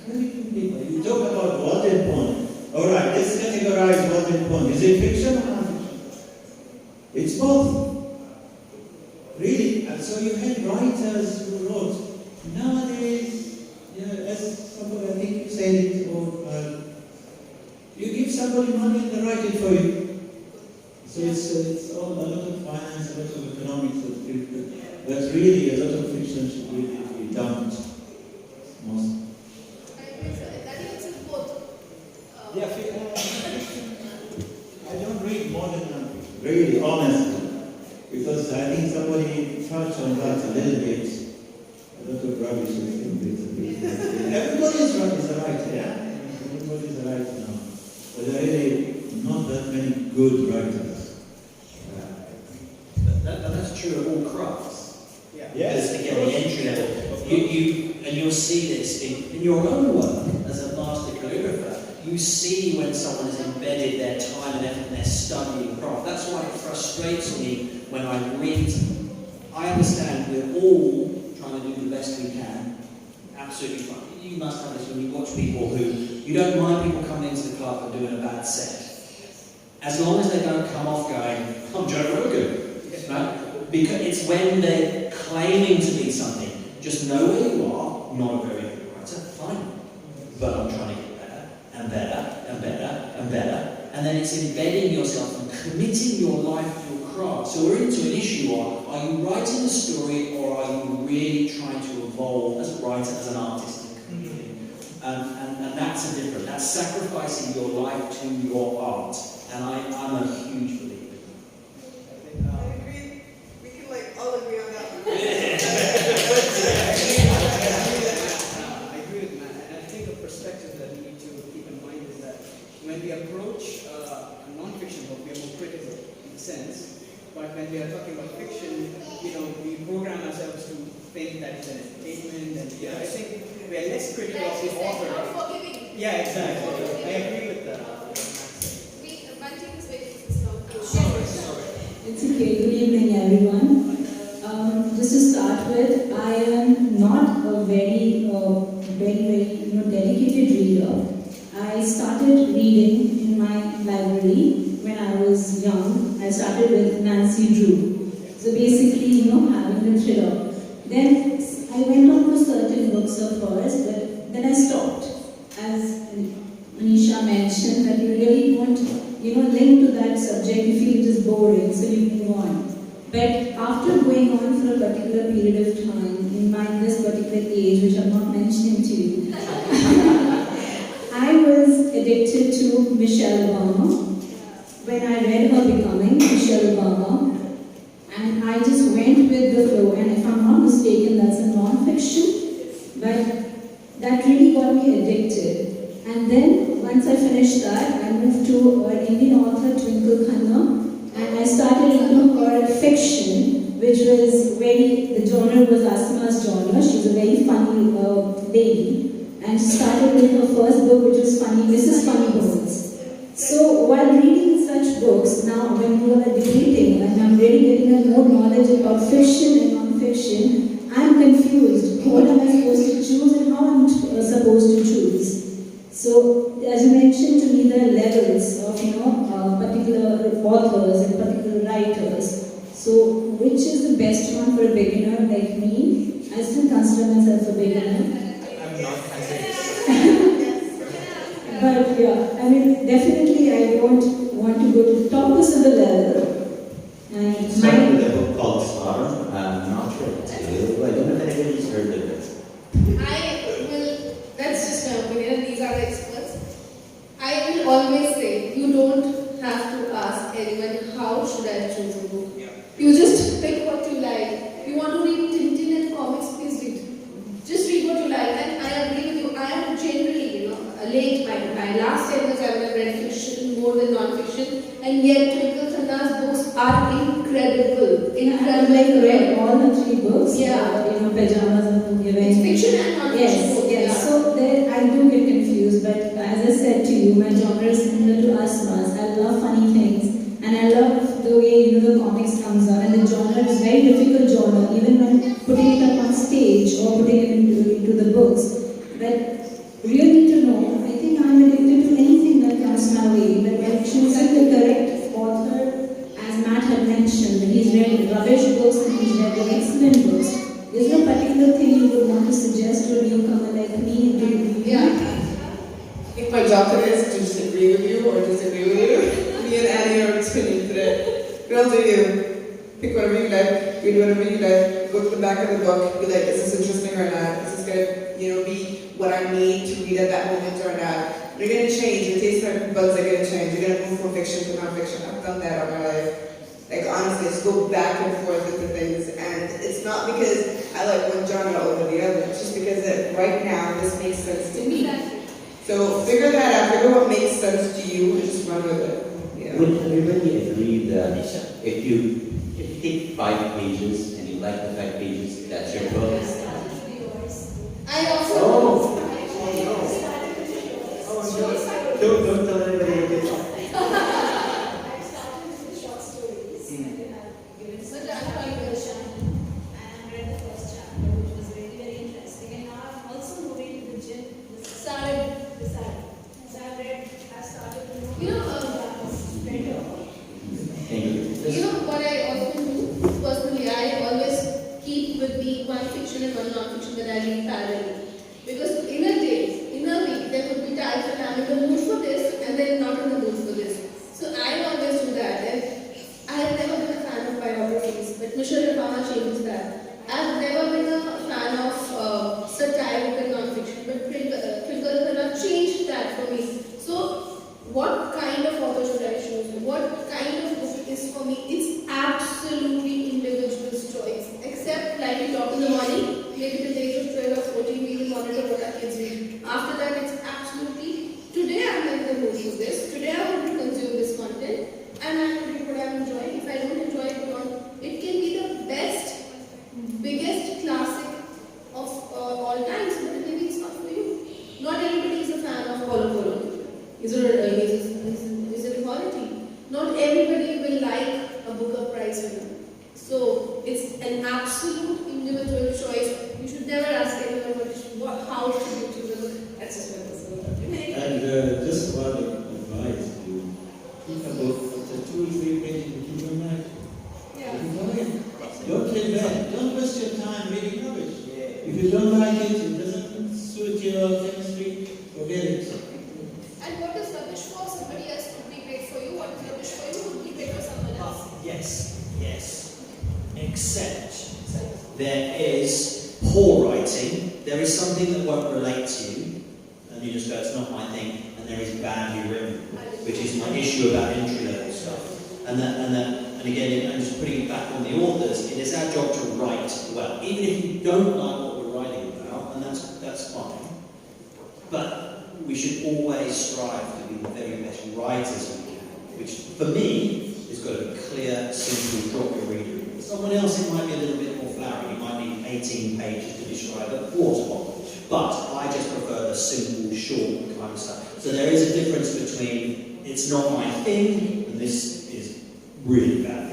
Very few people. You talk about Walden Pond. All right, let's categorize Walden Pond. Is it fiction or non-fiction? It's both. Really, and so you had writers who wrote. Nowadays, as somebody, I think you said it, or you give somebody money dumped. Most. I think so. I think it's in both. I don't read modern nonfiction, really, honestly, because I think somebody touched on that a little bit. A lot of rubbish is in bits and pieces. Everybody's right is a writer, yeah? Everybody's a writer now. But there are really not that many good writers. That's true of all crafts. Yeah. Because again, the entry level, you'll see this in your own work as a master calligrapher. You see when someone has embedded their time and effort in their study and craft. That's why it frustrates me when I read. I understand we're all trying to do the best we can. Absolutely fine. You must have this when you watch people who, you don't mind people coming into the club and doing a bad set. As long as they don't come off going, I'm Joe Rogan. Right? Because it's when they're claiming to be something. Just know where you are, not a very good writer, fine. But I'm trying to get better, and better, and better, and better. And then it's embedding yourself and committing your life to your craft. So we're into an issue on, are you writing a story or are you really trying to evolve as a writer, as an artist? And that's a difference. That's sacrificing your life to your art. And I'm a huge believer. We can all agree on that one. I agree with Matt, and I think a perspective that we need to keep in mind is that when we approach a non-fiction book, we are more critical in a sense, but when we are talking about fiction, we program ourselves to think that it's an entertainment, and I think we are less critical of the author. Yeah, exactly. I agree with that. It's okay. Good evening, everyone. Just to start with, I am not a very dedicated reader. I started reading in my library when I was young. I started with Nancy Drew. So basically, having a thriller. Then I went on to certain books of hers, but then I stopped. As Anisha mentioned, that you really won't link to that subject, you feel it is boring, so you move on. But after going on for a particular period of time, in this particular age, which I'm not mentioning to you, I was addicted to Michelle Obama. When I read her Becoming, Michelle Obama, and I just went with the flow, and if I'm not mistaken, that's a non-fiction, but that really got me addicted. And then, once I finished that, I moved to an Indian author, Twinkle Khanna, and I started reading her fiction, which was the genre was Asma's genre. She was a very funny lady, and she started with her first book, which was Mrs. Funny Bones. So, while reading such books, now when you are debating, and I'm really getting more knowledge about fiction and non-fiction, I'm confused. What am I supposed to choose and how I'm supposed to choose? So, as you mentioned to me, there are levels of, particular authors and particular writers. So, which is the best one for a beginner like me? I still consider myself a beginner. I'm not considered. But yeah, definitely I don't want to go to the toppest of the level. And Starting with a book called Swarm, I'm not sure what to do. I don't know if anybody's heard of it. That's just my opinion, these are the experts. I will always say, you don't have to ask anyone, how should I choose a book? You just pick what you like. You want to read Tintin and comics, please read. Just read what you like. And I agree with you, I am generally, late. My last 10 years I would have read fiction more than non-fiction. And yet, Twinkle Khanna's books are incredible. I've read all the 3 books. Yeah. Pajamas and It's fiction and non-fiction. Yes. So there I do get confused, but as I said to you, my genre is similar to Asma's. I love funny things, and I love the way the comics comes out, and the genre is very difficult genre, even when putting it up on stage or putting it into the books. But really to know, I think I'm addicted to anything that comes my way, but when choosing the correct author, as Matt had mentioned, he's read rubbish books and he's read excellent books. Is there a particular thing you would want to suggest to a newcomer like me? Yeah. If my job today is to disagree with you or disagree with you, me and Annie are tuning today. Girl, do you. Pick whatever you like, read whatever you like, go to the back of the book, be like, is this interesting or not? Is this gonna, be what I need to read at that moment or not? They're gonna change. Your taste buds are gonna change. You're gonna move from fiction to nonfiction. I've done that all my life. Like honestly, just go back and forth with the things, and it's not because I like one genre over the other. It's just because right now this makes sense to me. So figure that out. Figure what makes sense to you, and just run with it. Yeah. Would everybody agree that if you take 5 pages and you like the 5 pages, that's your book? I also. Don't tell anybody what you thought. I started with the short stories and I have given such a version and read the first chapter, which was very, very interesting. And now I'm also moving to the gym. Started. So I've started to know You know, better. Thank you. You know what I often do? Personally, I always keep with the one fiction and one non-fiction that I read parallelly. Because in a day, in a week, there could be times when I'm in the mood for this and then not in the mood for this. So I always do that. And I have never been a fan of biographies, but Michelle Obama changes that. I've never been a fan of satirical non-fiction, but Twinkle Khanna changed that for me. So what kind of author should I choose? What kind of book is for me? It's absolutely individual's choice. Except like we talked in the morning, maybe till the age of 12 or 14, we will monitor what our kids read. After that, it's absolutely, today I'm in the mood for this, today I want to consume this content, and I'm going to read what I'm enjoying. If I don't enjoy it, it can be the best, biggest classic of all times, but maybe it's not for you. Not everybody is a fan of Paulo Coelho. Is it equality? Not everybody will like a Booker Prize winner. So it's an absolute individual choice. You should never ask anyone how should you choose a book. That's just my personal opinion. And just one advice to keep a book after 2 or 3 pages to keep in mind. Yeah. Don't kill that. Don't waste your time reading rubbish. If you don't like it, it doesn't suit your chemistry, forget it. And what is rubbish for somebody else would be great for you. What is rubbish for you would be great for someone else. Yes. Except there is poor writing. There is something that won't relate to you, and you just go, it's not my thing. And there is badly written, which is my issue about entry-level stuff. And again, and just putting it back on the authors, it is our job to write well, even if you don't like what we're writing about, and that's fine. But we should always strive to be the very best writers we can, which for me has got to be clear, simple, drop your reader. Someone else, it might be a little bit more flowery. You might need 18 pages to describe a water bottle. But I just prefer the simple, short kind of stuff. So there is a difference between it's not my thing and this is really bad.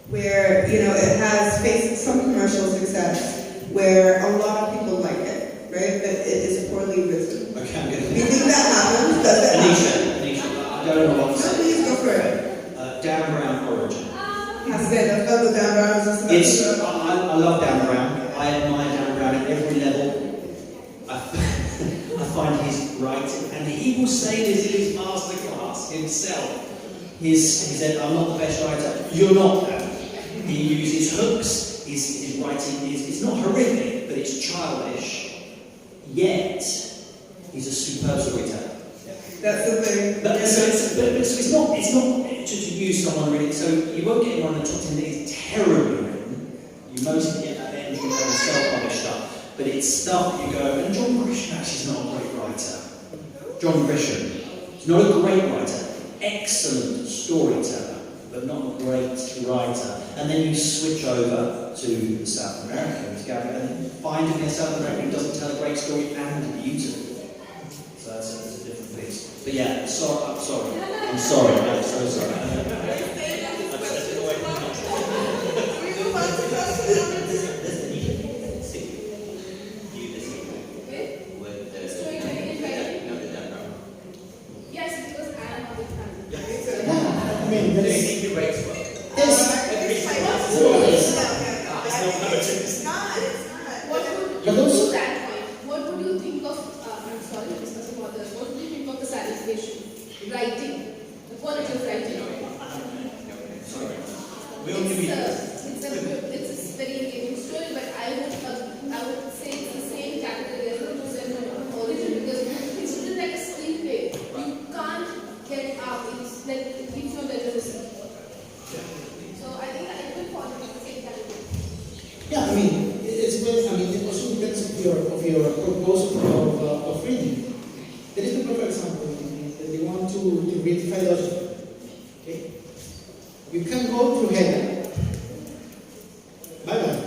Where it has faced some commercial success, where a lot of people like it, right? But it is poorly written. Okay, I'm going to. You think that happens? Does that happen? Anisha, I don't know what to No, say. please go for it. Dan Brown Origin. I said, I felt the Dan Brown was just I love Dan Brown. I admire Dan Brown at every level. I find his writing, and he will say this in his masterclass himself. He said, I'm not the best writer. You're not that. He uses hooks. His writing is not horrific, but it's childish. Yet, he's a superb storyteller. That's the thing. But it's not to use someone really. So you won't get him on the top 10 that is terribly written. You mostly get that entry level self-published stuff. But it's stuff that you go, and John Grisham actually is not a great writer. John Grisham is not a great writer. Excellent storyteller, but not a great writer. And then you switch over to South America and find him in South America who doesn't tell a great story and beautiful. So that's a different piece. But yeah, I'm sorry. I'm so sorry. Yes, because I am a big fan. I mean, Do you think he writes well? What would you that point? What would you think of? I'm sorry, discussing authors. What would you think of the satisfaction? Writing what it is writing. We only read It's a very engaging story, but I would say it's the same capitalism as origin because it's written like a screenplay. You can't get out. It's like it gives you a better result. So I think I will follow the same category. Yeah, I mean, it also depends of your proposal of reading. There is the perfect example. They want to read philosophy. Okay? You can go to heaven. Bye bye.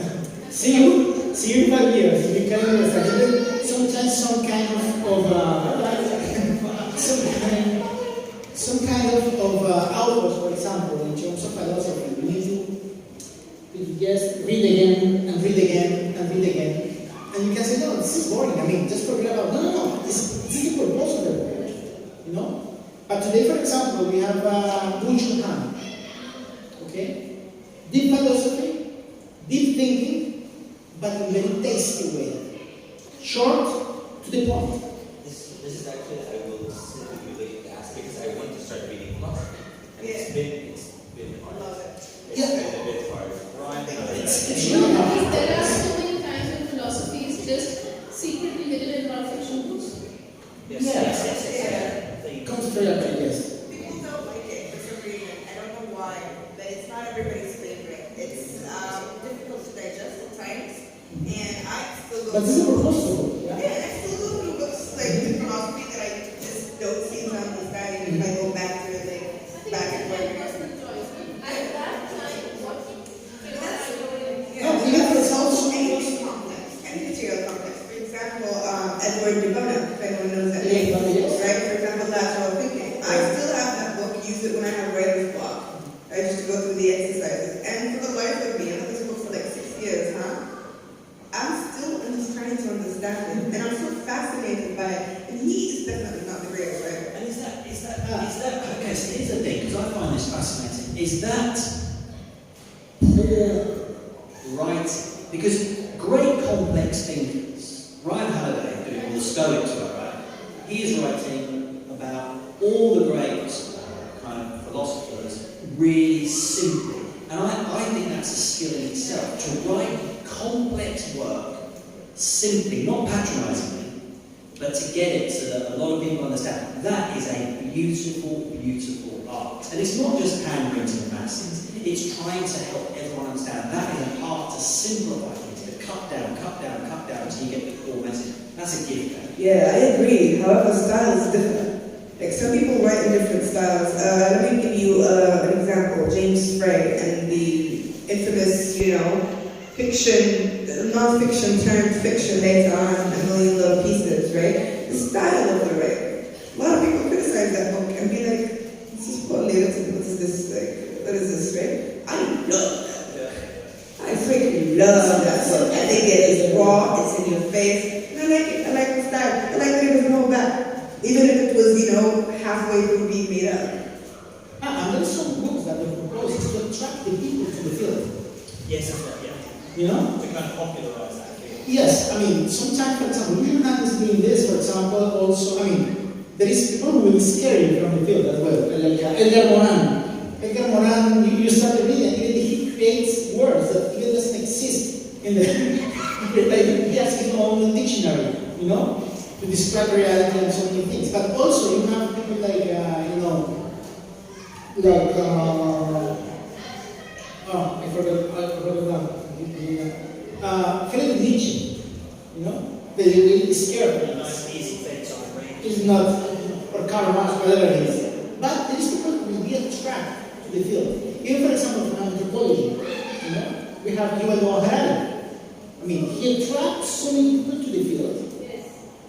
See you in 5 years. You can sometimes some kind of output, for example, in terms of philosophy. You need to just read again and read again and read again. And you can say, no, this is boring. I mean, just forget about no. This is the purpose of the book. You know? But today, for example, we have Wunsch Han. Okay? Deep philosophy, deep thinking, but in a very tasty way. Short, to the point. This is actually, I will specifically ask because I want to start reading philosophy. And it's been hard. It's been a bit hard. There are so many times when philosophy is just secretly hidden in non-fiction books. Yes. It comes straight up to yes. People don't like it for some reason. I don't know why, but it's not everybody's favorite. It's difficult to digest at times, and I still go. But this is a proposal. Yeah, I still go through books like the philosophy that I just don't seem to understand, even if I go back to it, like back and forth. Personal choice. At that time, what Yeah, because it's also any complex, any material complex. For example, Edward de Bono, if anyone knows that name, right? For example, lateral thinking. I still have that book, use it when I have writer's block. I just go through the exercises. And for the life of me, I've had this book for like 6 years, I'm still just trying to understand it. And I'm so fascinated by it. And he is definitely not the greatest writer. And is that, okay, so here's the thing, because I find this fascinating, is that poor writing? Because great complex thinkers, Ryan Holiday, doing all the Stoics work, right? He is writing about all the great kind of philosophers really simply. And I think that's a skill in itself, to write complex work simply, not patronizingly, but to get it so that a lot of people understand. That is a beautiful, beautiful art. And it's not just pandering to the masses, it's trying to help everyone understand. That is an art to simplify things, to cut down until you get the core message. That's a gift. Yeah, I agree. However, style is different. Like some people write in different styles. Let me give you an example. James Frey and the infamous, fiction, non-fiction turned fiction later on, A Million Little Pieces, right? The style of the writer. A lot of people criticize that book and be like, this is poor Littleton, what is this, what is this, right? I love that book. I freaking love that book. I think it is raw, it's in your face, and I like it. I like the style. I like that it was no back. Even if it was, halfway through being made up. And there are some books that were proposed to attract the people to the field. Yes, that's right, yeah. To kind of popularize that field. Yes, I mean, sometimes, for example, Human is doing this, for example, also, there is people who will scare you from the field as well. Like Edgar Morin. Edgar Morin, you start to read, and he creates words that even doesn't exist in the he has his own dictionary, to describe reality and so many things. But also you have people like, I forgot Friedrich Nietzsche, they scare A me. nice, easy bedtime read. It's not, or Karl Marx, whatever it is. But there is people who will be attracted to the field. Even for example, from anthropology, we have Yuval Noah Harari. He attracts so many people to the field.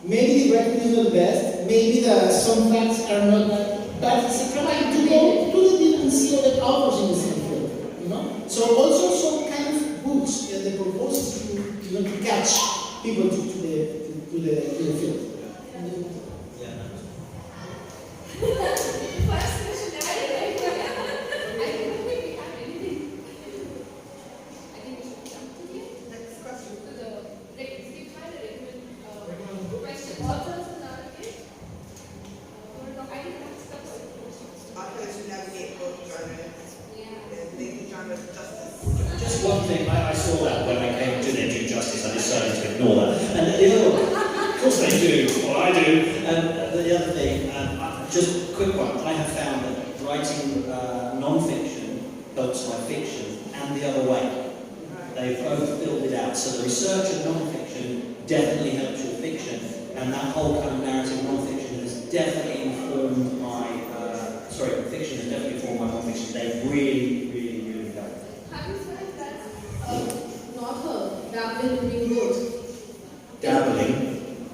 Maybe the writing is not the best, maybe some facts are not that, but it's trying to go to the deep and see other authors in the same field, So also some kind of books that the propose to catch people to the field. First question, I think we have anything. I think we should jump to the next question. To the skip by the recommend question. Authors and narrative. I think that's the question. That's one thing, I saw that when I came to their due justice, I decided to ignore that. And the other one, of course they do, or I do. And the other thing, just a quick one, I have found that writing non-fiction helps my fiction and the other way. They've both filled it out. So the research of non-fiction definitely helps your fiction, and that whole kind of narrative non-fiction has definitely informed my, fiction has definitely informed my non-fiction. They really done. Have you felt that not her, dabbling in being good? Dabbling,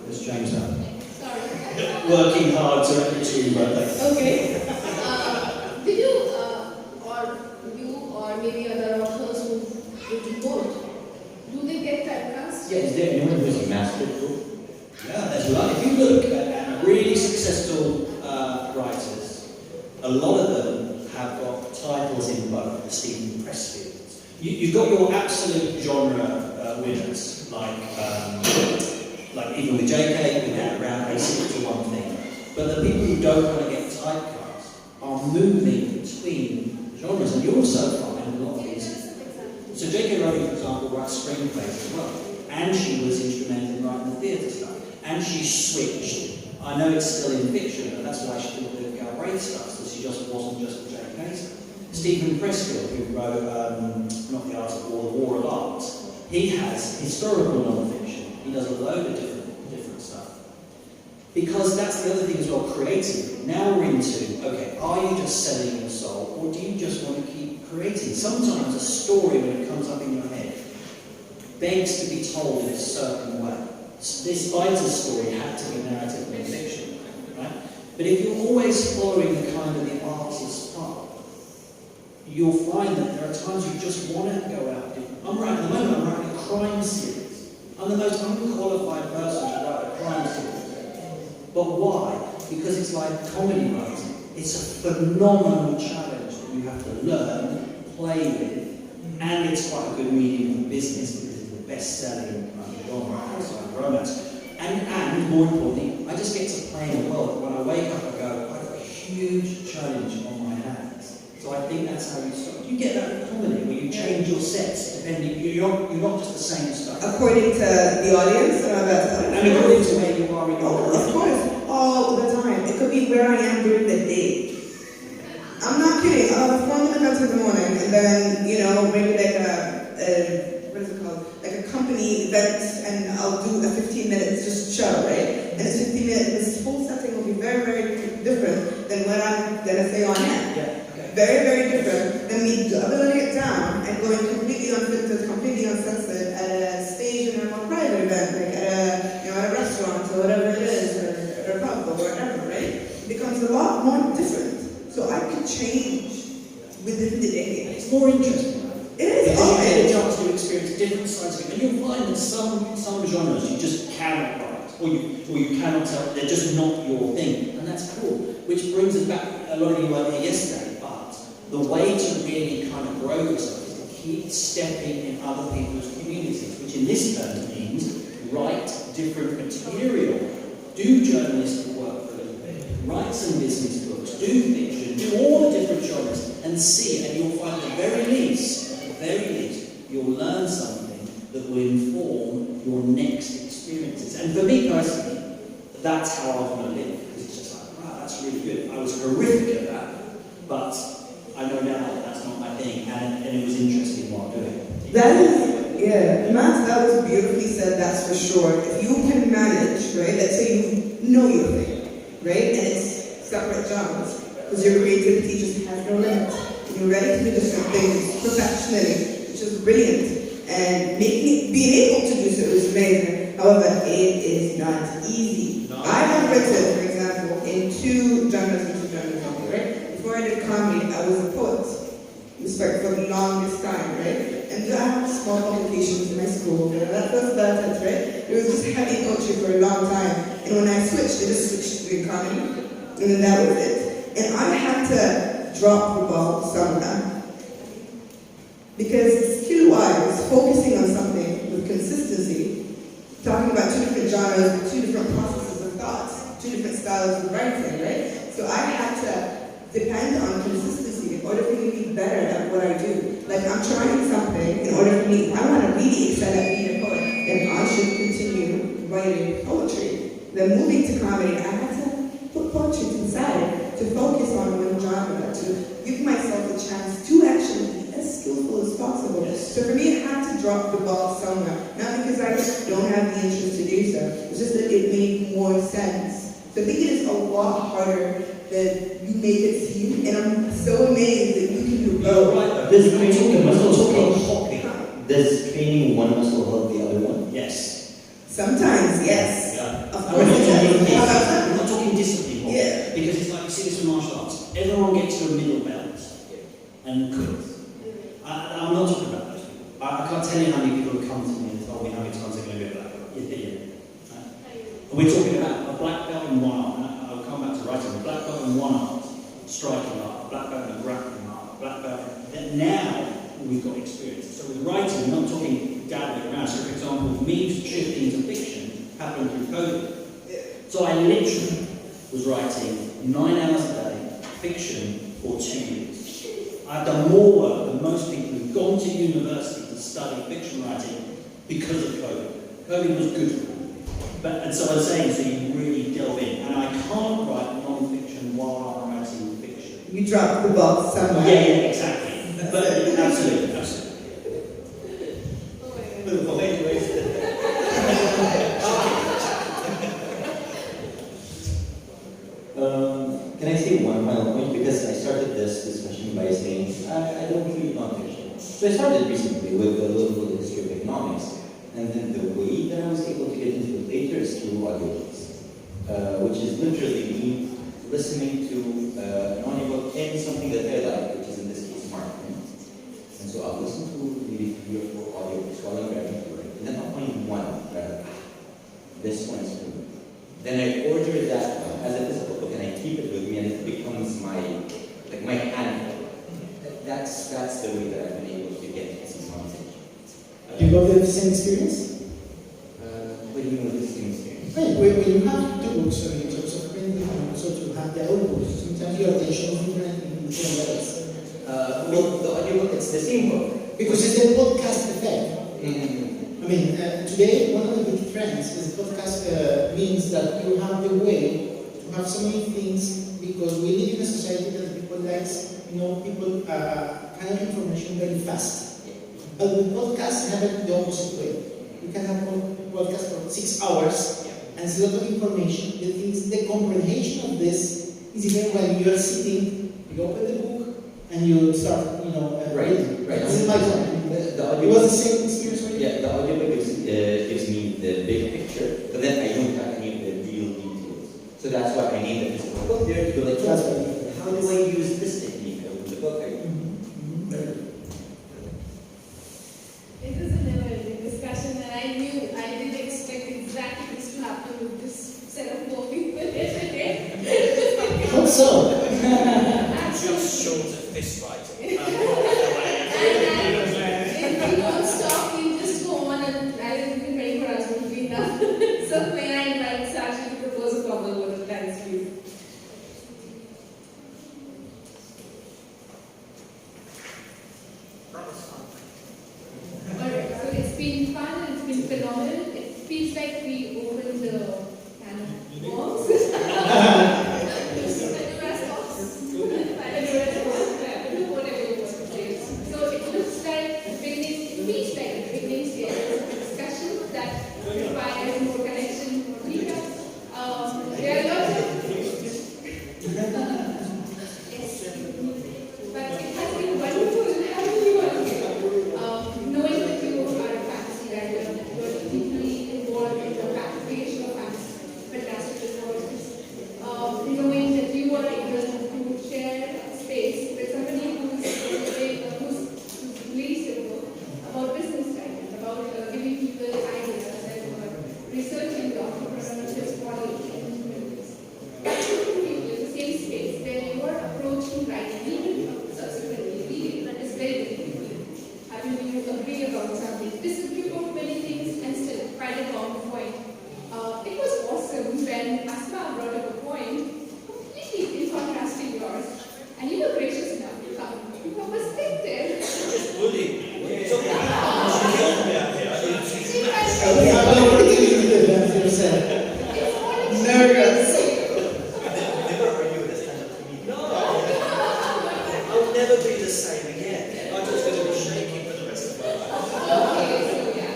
as James said. Sorry. Working hard to achieve birthday. Okay. Did you, or maybe other authors who do both, do they get typecast? Yeah, is there anyone who's a master group? Yeah, there's a lot. If you look at really successful writers, a lot of them have got titles in both the Stephen Pressfields. You've got your absolute genre winners, like even with JK, with Dan Brown, they stick to one thing. But the people who don't want to get typecast are moving between genres, and you also find a lot of these. So J.K. Rowling, for example, writes screenplays as well, and she was instrumental in writing the theatre stuff, and she switched. I know it's still in fiction, but that's why she didn't do the Galbraith stuff, so she just wasn't just the J.K. stuff. Stephen Pressfield, who wrote not the Art of War, the War of Art, he has historical non-fiction. He does a load of different stuff. Because that's the other thing as well, creative. Now we're into, okay, are you just selling your soul, or do you just want to keep creating? Sometimes a story, when it comes up in your head, begs to be told in a certain way. This Vitus story had to be narrative non-fiction, right? But if you're always following the kind of the artist's path, you'll find that there are times you just want to go out. I'm writing at the moment, I'm writing a crime series. I'm the most unqualified person to write a crime series. But why? Because it's like comedy writing. It's a phenomenal challenge that you have to learn, play with, and it's quite a good medium for business because it's the best-selling genre outside of romance. And more importantly, I just get to play in a world. When I wake up, I go, I've got a huge challenge on my hands. So I think that's how you start. You get that with comedy, where you change your sets depending. You're not just the same stuff. According to the audience, and according to where you are in your career. Of course, all the time. It could be where I am during the day. I'm not kidding. I'll perform in the country in the morning, and then maybe like what is it called? Like a company event, and I'll do a 15-minute just show, right? And it's 15 minutes. This whole setting will be very different than what I'm gonna say on air. Yeah. Very different than me doubling it down and going completely unfiltered, completely uncensored at a stage in a more private event, like at a restaurant or whatever it is, or a pub or whatever, right? It becomes a lot more different. So I could change within the day. It's more interesting. It is. Because you get a chance to experience different sides of it, and you'll find that some genres you just cannot write, or you cannot tell. They're just not your thing, and that's cool. Which brings us back. A lot of you weren't here yesterday. The way to really kind of grow yourself is to keep stepping in other people's communities, which in this term means write different material, do journalistic work for a little bit, write some business books, do fiction, do all the different genres, and see, and you'll find at the very least, you'll learn something that will inform your next experiences. And for me personally, that's how I want to live, because it's just like, wow, that's really good. I was horrific at that, but I know now that that's not my thing, and it was interesting while doing it. Matt, that was beautifully said, that's for sure. If you can manage, right, let's say you know your thing, right, and it's separate genres, because your creativity just has no limits. You're ready to do different things professionally, which is brilliant, and being able to do so is amazing. However, it is not easy. I have written, for example, in two genres, right? Before I did comedy, I was a poet. For the longest time, right? And I had small publications in my school. That was about it, right? It was just heavy poetry for a long time. And when I switched, I just switched to comedy. And then that was it. And I had to drop the ball somewhere. Because skill-wise, focusing on something with consistency, talking about two different genres, with two different processes of thoughts, two different styles of writing, right? So I had to depend on consistency in order for me to be better at what I do. Like I'm trying something in order for me, I want to really excel at being a poet, then I should continue writing poetry. Then moving to comedy, I had to put poetry to the side to focus on one genre, to give myself a chance to actually be as skillful as possible. So for me, I had to drop the ball somewhere. Not because I don't have the interest to do so, it's just that it made more sense. So I think it is a lot harder than you make it seem, and I'm so amazed that you can do both. Does cleaning one muscle help the other one? Yes. Sometimes, yes. Yeah. Of And course it does. we're not talking discipline here. Yeah. Because it's like you see this with martial arts. Everyone gets to a middle belt and quits. I'm not talking about those people. I can't tell you how many people have come to me and told me how many times they're going to be a black belt. We're talking about a black belt in one art, and I'll come back to writing. A black belt in one art, striking art, a black belt in grappling art, a black belt. And now we've got experience. So with writing, we're not talking dabbling around. So for example, me shifting to fiction happened through COVID. So I literally was writing 9 hours a day, fiction, for 2 years. I've done more work than most people who've gone to university to study fiction writing because of COVID. COVID was good for me. And so I was saying, so you really delve in. And I can't write non-fiction while I'm writing fiction. You drop the ball somewhere. Yeah, exactly. But absolutely, absolutely. Can I say one final point? Because I started this discussion by saying I don't read nonfiction. So I started recently with a little history of economics, and then the way that I was able to get into it later is through audiobooks, which is literally me listening to an audiobook in something that I like, which is in this case marketing. And so I'll listen to maybe 3 or 4 audiobooks while I'm driving to work, and then I'll find one that this one is for me. Then I order that one as a physical book, and I keep it with me, and it becomes my handbook. That's the way that I've been able to get some content. Do you go through the same experience? What do you mean with the same experience? When you have 2 books, in terms of printing and also to have the audiobooks, sometimes your attention is different in different levels. Well, the audiobook, it's the same book. Because it's a podcast effect. Mm-hmm. I mean, today, one of the big trends is podcast means that you have the way to have so many things, because we live in a society that people likes, people kind of information very fast. But with podcasts, you have it the opposite way. You can have a podcast for 6 hours, and it's a lot of information. The comprehension of this is even when you are sitting, you open the book, and you start, reading. Right. This is my point. The It was the same experience for you? Yeah, the audiobook gives me the big picture, but then I don't have any of the real details. So that's why I need the physical book there to go like, how do I use this technique of the book? It was a never-ending discussion, and I knew I didn't expect exactly this to happen with this set of 4 people yesterday. I hope so. Just short of fist fighting. If we don't stop, we just go on, and I think the 24 hours won't be enough. So may I invite Sashi to propose a formal word of thanks, please? Alright, so it's been fun and it's been phenomenal. It feels like we opened the can of worms. So it looks like the beginning, it feels like the beginning stage of a discussion that requires more connection, more recap. There are lots of yes. But it has been wonderful having you all here. Knowing that you are a fantasy writer, you are deeply involved in the your perspective. Just bullying me. What are you talking about? She killed me out here. I didn't see See, that. I- What do you do that yourself? It's all Nervous. Never are you a stand-up comedian? No. I'll never be the same again. I'm just going to be shaking for the rest of my life. Okay, so yeah.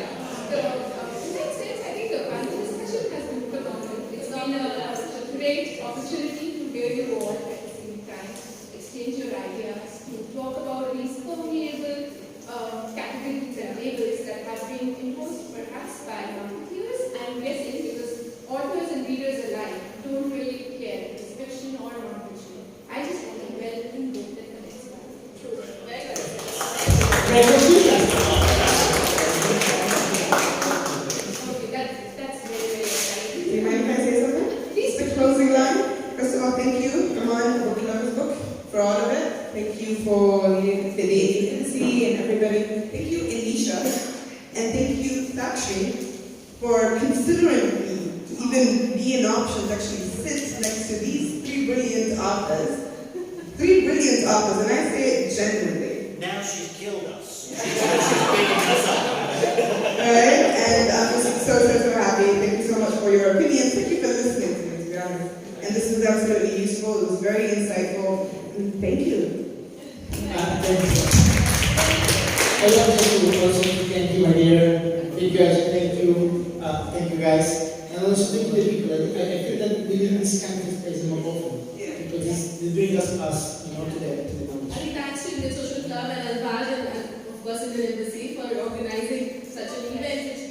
So, in that sense, I think the panel discussion has been phenomenal. It's been a great opportunity to hear you all at the same time, exchange your ideas, to talk about these permeable categories and labels that have been imposed perhaps by marketeers and guessing because authors and readers alike don't really care if it's fiction or non-fiction. I just want a well-written book that connects them. True. Very good. Okay, that's very, very exciting. Do you mind if I say something? Please. The closing line. First of all, thank you, Aman, Book Lovers Book, for all of it. Thank you for the agency and everybody. Thank you, Anisha. And thank you, Sakshi, for considering me to even be an option to actually sit next to these three brilliant authors. Three brilliant authors, and I say it genuinely. Now she's killed us. She's beating us up. Alright, and I'm just so happy. Thank you so much for your opinions. Thank you for listening to me, to be honest. And this was absolutely useful. It was very insightful. And thank you. Thank you. I want to also thank you, my dear. Thank you guys. Thank you guys. And also thank you the people. I feel that we need this kind of space more often. Because they bring us, to the I knowledge. think thanks to the Social Club and Al-Baj and of course in the embassy for organizing such an event which